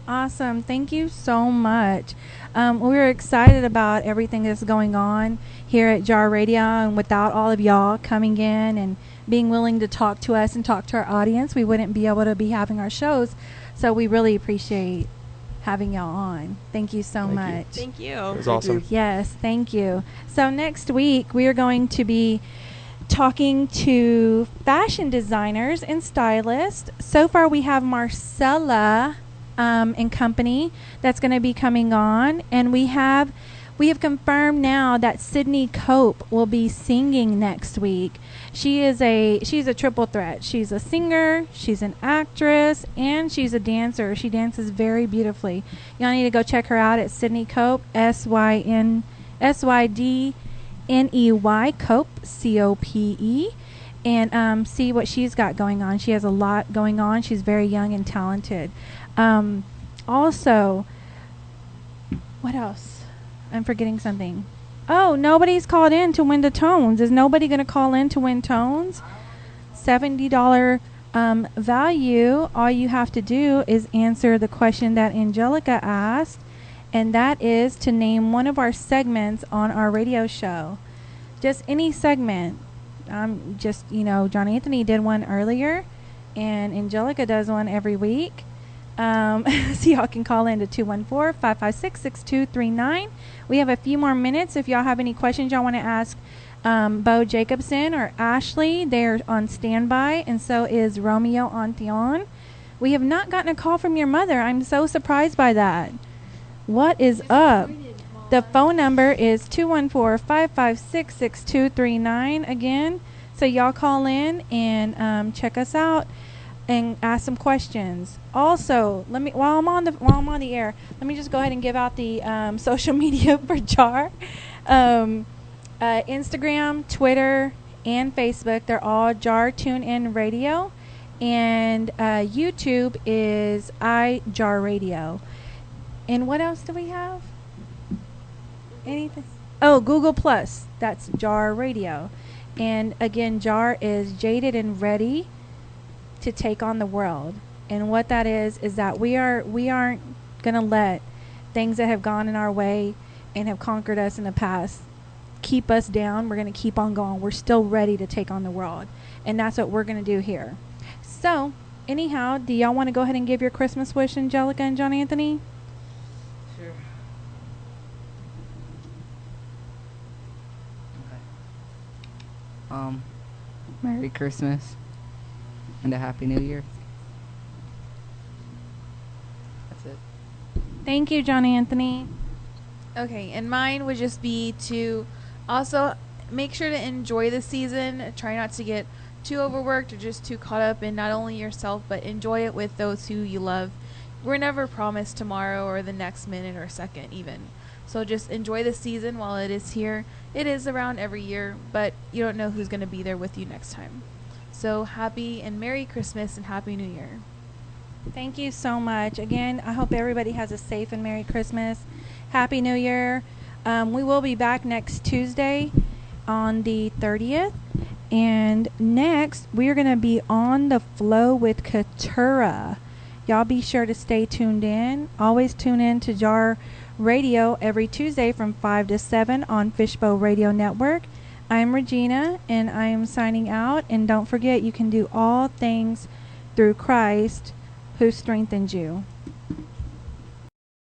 Awesome. Thank you so much. We're excited about everything that's going on here at Jar Radio, and without all of y'all coming in and being willing to talk to us and talk to our audience, we wouldn't be able to be having our shows. So we really appreciate having y'all on. Thank you so much. Thank you. It was awesome. Yes, thank you. So next week we are going to be talking to fashion designers and stylists. So far we have Marcella and company that's going to be coming on, and we have confirmed now that Sydney Cope will be singing next week. She's a triple threat. She's a singer, she's an actress, and she's a dancer. She dances very beautifully. Y'all need to go check her out at Sydney Cope, SYDNEY Cope, COPE, and see what she's got going on. She has a lot going on. She's very young and talented. Also, what else? I'm forgetting something. Oh, nobody's called in to win the tones. Is nobody going to call in to win tones? $70 value. All you have to do is answer the question that Angelica asked, and that is to name one of our segments on our radio show. Just any segment. John Anthony did one earlier, and Angelica does one every week. So y'all can call in to 214-556-6239. We have a few more minutes. If y'all have any questions y'all want to ask Beau Jacobson or Ashley, they're on standby, and so is Romeo Antillion. We have not gotten a call from your mother. I'm so surprised by that. What is up? The phone number is 214-556-6239 again. So y'all call in and check us out and ask some questions. Also, while I'm on the air, let me just go ahead and give out the social media for JAR. Instagram, Twitter, and Facebook. They're all JAR TuneIn Radio, and YouTube is iJAR Radio. And what else do we have? Anything? Oh, Google Plus. That's JAR Radio. And again, JAR is Jaded and Ready to Take on the World. And what that is that we aren't gonna let things that have gone in our way and have conquered us in the past keep us down. We're gonna keep on going. We're still ready to take on the world, and that's what we're gonna do here. So, anyhow, do y'all want to go ahead and give your Christmas wish, Angelica and John Anthony? Sure. Okay. Merry Christmas and a Happy New Year. That's it. Thank you, John Anthony. Okay, and mine would just be to also make sure to enjoy the season. Try not to get too overworked or just too caught up in not only yourself, but enjoy it with those who you love. We're never promised tomorrow or the next minute or second even. So just enjoy the season while it is here. It is around every year, but you don't know who's going to be there with you next time. So happy and Merry Christmas and Happy New Year. Thank you so much. Again, I hope everybody has a safe and Merry Christmas. Happy New Year. We will be back next Tuesday on the 30th. And next, we are going to be on the flow with Katura. Y'all be sure to stay tuned in. Always tune in to JAR Radio every Tuesday from 5 to 7 on Fishbowl Radio Network. I'm Regina, and I am signing out. And don't forget, you can do all things through Christ who strengthens you.